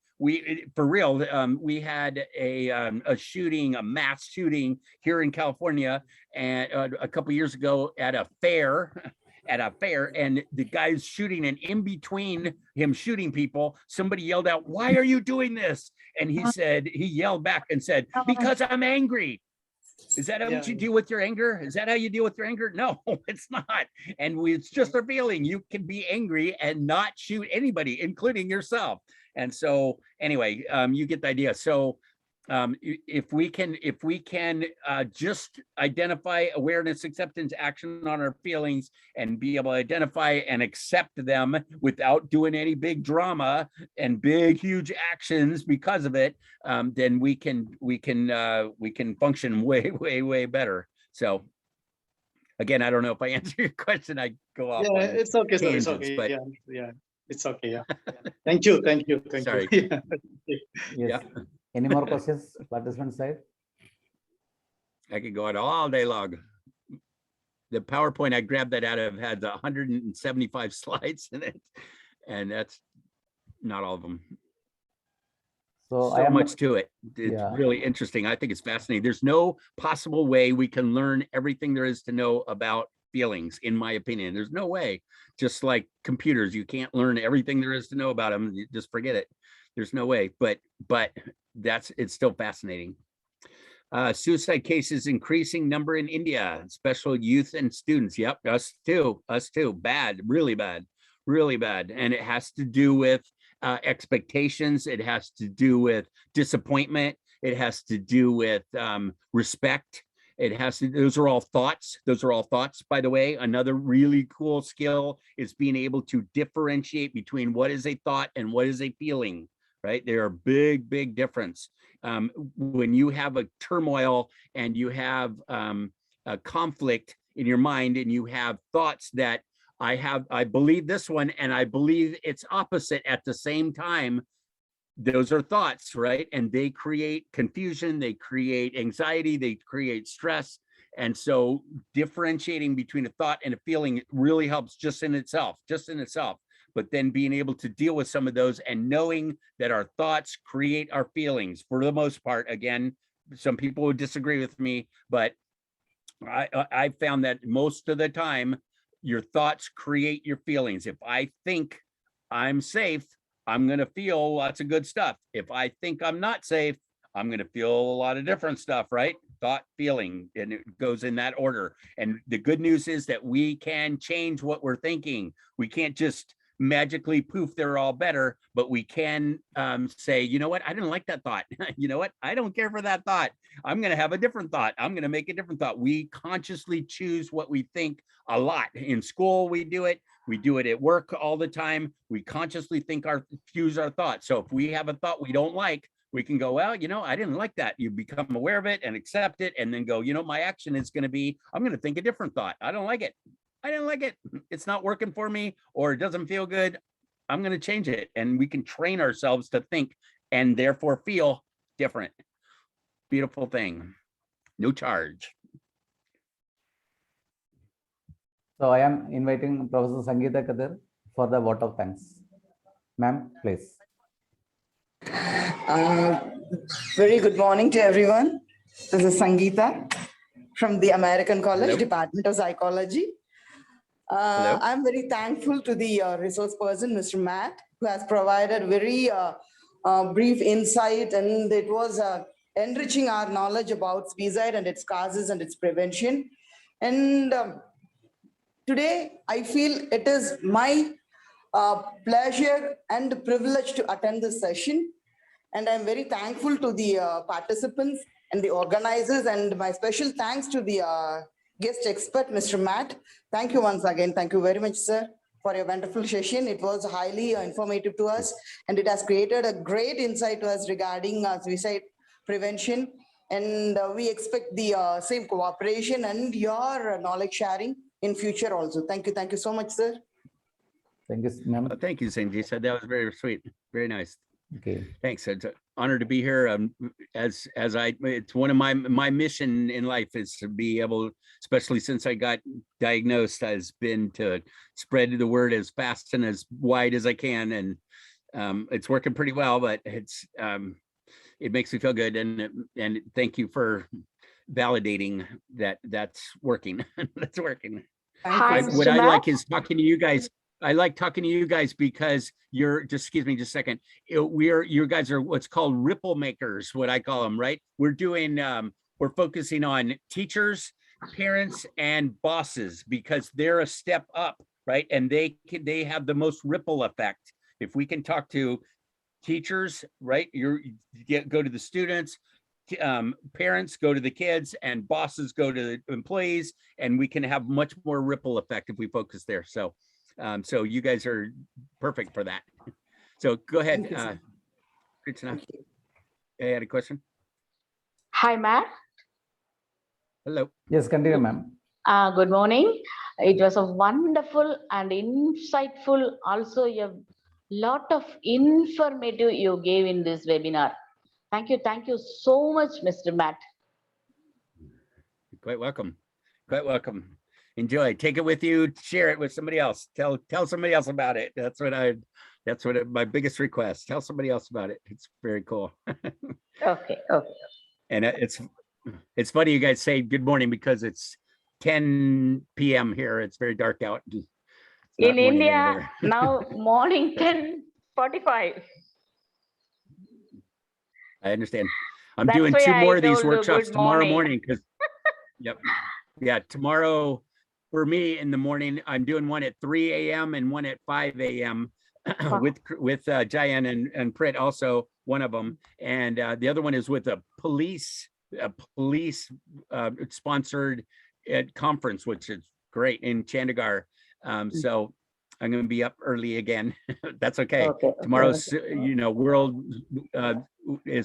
For real, we had a shooting, a mass shooting here in California, and a couple years ago at a fair, and the guy's shooting, and in between him shooting people, somebody yelled out, "Why are you doing this?" And he yelled back and said, "Because I'm angry." Is that how you deal with your anger? Is that how you deal with your anger? No, it's not. And it's just a feeling. You can be angry and not shoot anybody, including yourself. And so anyway, you get the idea. So if we can just identify awareness, acceptance, action on our feelings, and be able to identify and accept them without doing any big drama and big, huge actions because of it, then we can function way better. So again, I don't know if I answer your question. I go off. Yeah, it's okay, sir. It's okay. But yeah, it's okay. Yeah. Thank you. Sorry. Yeah. Yes. Yeah. Any more questions, participant side? I could go on all day long. The PowerPoint I grabbed that out of had 175 slides in it, and that's not all of them. So much to it. It's really interesting. I think it's fascinating. There's no possible way we can learn everything there is to know about feelings, in my opinion. There's no way. Just like computers, you can't learn everything there is to know about them. You just forget it. There's no way. But it's still fascinating. Suicide cases increasing number in India, especially youth and students. Yep, us too. Bad, really bad. And it has to do with expectations. It has to do with disappointment. It has to do with respect. Those are all thoughts. By the way. Another really cool skill is being able to differentiate between what is a thought and what is a feeling, right? There are big difference. When you have a turmoil and you have a conflict in your mind, and you have thoughts that I believe this one and I believe it's opposite at the same time, those are thoughts, right? And they create confusion, they create anxiety, they create stress. And so differentiating between a thought and a feeling really helps just in itself. but then being able to deal with some of those and knowing that our thoughts create our feelings for the most part. Again, some people would disagree with me, but I found that most of the time, your thoughts create your feelings. If I think I'm safe, I'm going to feel lots of good stuff. If I think I'm not safe, I'm going to feel a lot of different stuff, right? Thought, feeling, and it goes in that order. And the good news is that we can change what we're thinking. We can't just magically poof, they're all better, but we can say, you know what, I didn't like that thought. You know what, I don't care for that thought. I'm going to have a different thought. I'm going to make a different thought. We consciously choose what we think a lot. In school, we do it. We do it at work all the time. We consciously choose our thoughts. So if we have a thought we don't like, we can go, well, you know, I didn't like that. You become aware of it and accept it, and then go, you know, my action is going to be, I'm going to think a different thought. I don't like it. I didn't like it. It's not working for me, or it doesn't feel good. I'm going to change it. And we can train ourselves to think and therefore feel different. Beautiful thing. No charge. So I am inviting Professor Sangeeta Kadir for the vote of thanks. Ma'am, please. Very good morning to everyone. This is Sangeeta from the American College, Hello. Department of Psychology. Hello. I'm very thankful to the resource person, Mr. Matt, who has provided very brief insight, and it was enriching our knowledge about suicide and its causes and its prevention. And today, I feel it is my pleasure and privilege to attend this session. And I'm very thankful to the participants and the organizers, and my special thanks to the guest expert, Mr. Matt. Thank you once again. Thank you very much, sir, for your wonderful session. It was highly informative to us, and it has created a great insight to us regarding suicide prevention. And we expect the same cooperation and your knowledge sharing in future also. Thank you. Thank you so much, sir. Thank you, ma'am. Thank you, Sangeeta. That was very sweet. Very nice. Okay. Thanks. It's an honor to be here. It's one of my mission in life is to be able, especially since I got diagnosed, has been to spread the word as fast and as wide as I can. And it's working pretty well, but it makes me feel good. And thank you for validating that that's working. That's working. Hi, What Mr. I Matt. like is talking to you guys. I like talking to you guys because you're just, excuse me, just a second. You guys are what's called ripple makers, what I call them, right? We're doing, we're focusing on teachers, parents, and bosses because they're a step up, right? And they have the most ripple effect. If we can talk to teachers, right? Go to the students, parents go to the kids, and bosses go to the employees, and we can have much more ripple effect if we focus there. So you guys are perfect for that. So go ahead, Krishna. I had a question. Hi, Matt. Hello. Yes, continue, ma'am. Good morning. It was a wonderful and insightful, also a lot of informative you gave in this webinar. Thank you. Thank you so much, Mr. Matt. Quite welcome. Quite welcome. Enjoy. Take it with you. Share it with somebody else. Tell somebody else about it. That's my biggest request. Tell somebody else about it. It's very cool. Okay. And it's funny you guys say good morning because it's 10 p.m. here. It's very dark out. In India, now morning 10:45. I understand. I'm That's doing why 2 more I of these told you workshops good tomorrow morning. morning because, yep. Yeah, tomorrow for me in the morning, I'm doing one at 3 a.m. and one at 5 a.m. with Jayan and Prit, also one of them. And the other one is with a police sponsored conference, which is great in Chandigarh. So I'm going to be up early again. That's okay. Tomorrow's,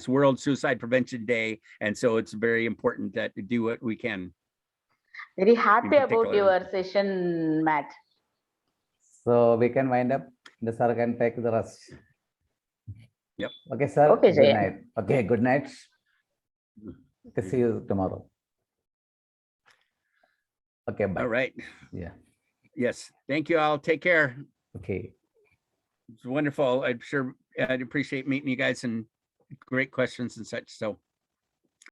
World Suicide Prevention Day. And so it's very important that we do what we can. Very happy about your session, Matt. So we can wind up. The sir can take the rest. Yep. Okay, sir. Okay, good Jay. night. Okay, good night. Okay, see you tomorrow. Okay, bye. All right. Yeah. Yes. Thank you all. Take care. Okay. It's wonderful. I'm sure I'd appreciate meeting you guys and great questions and such. So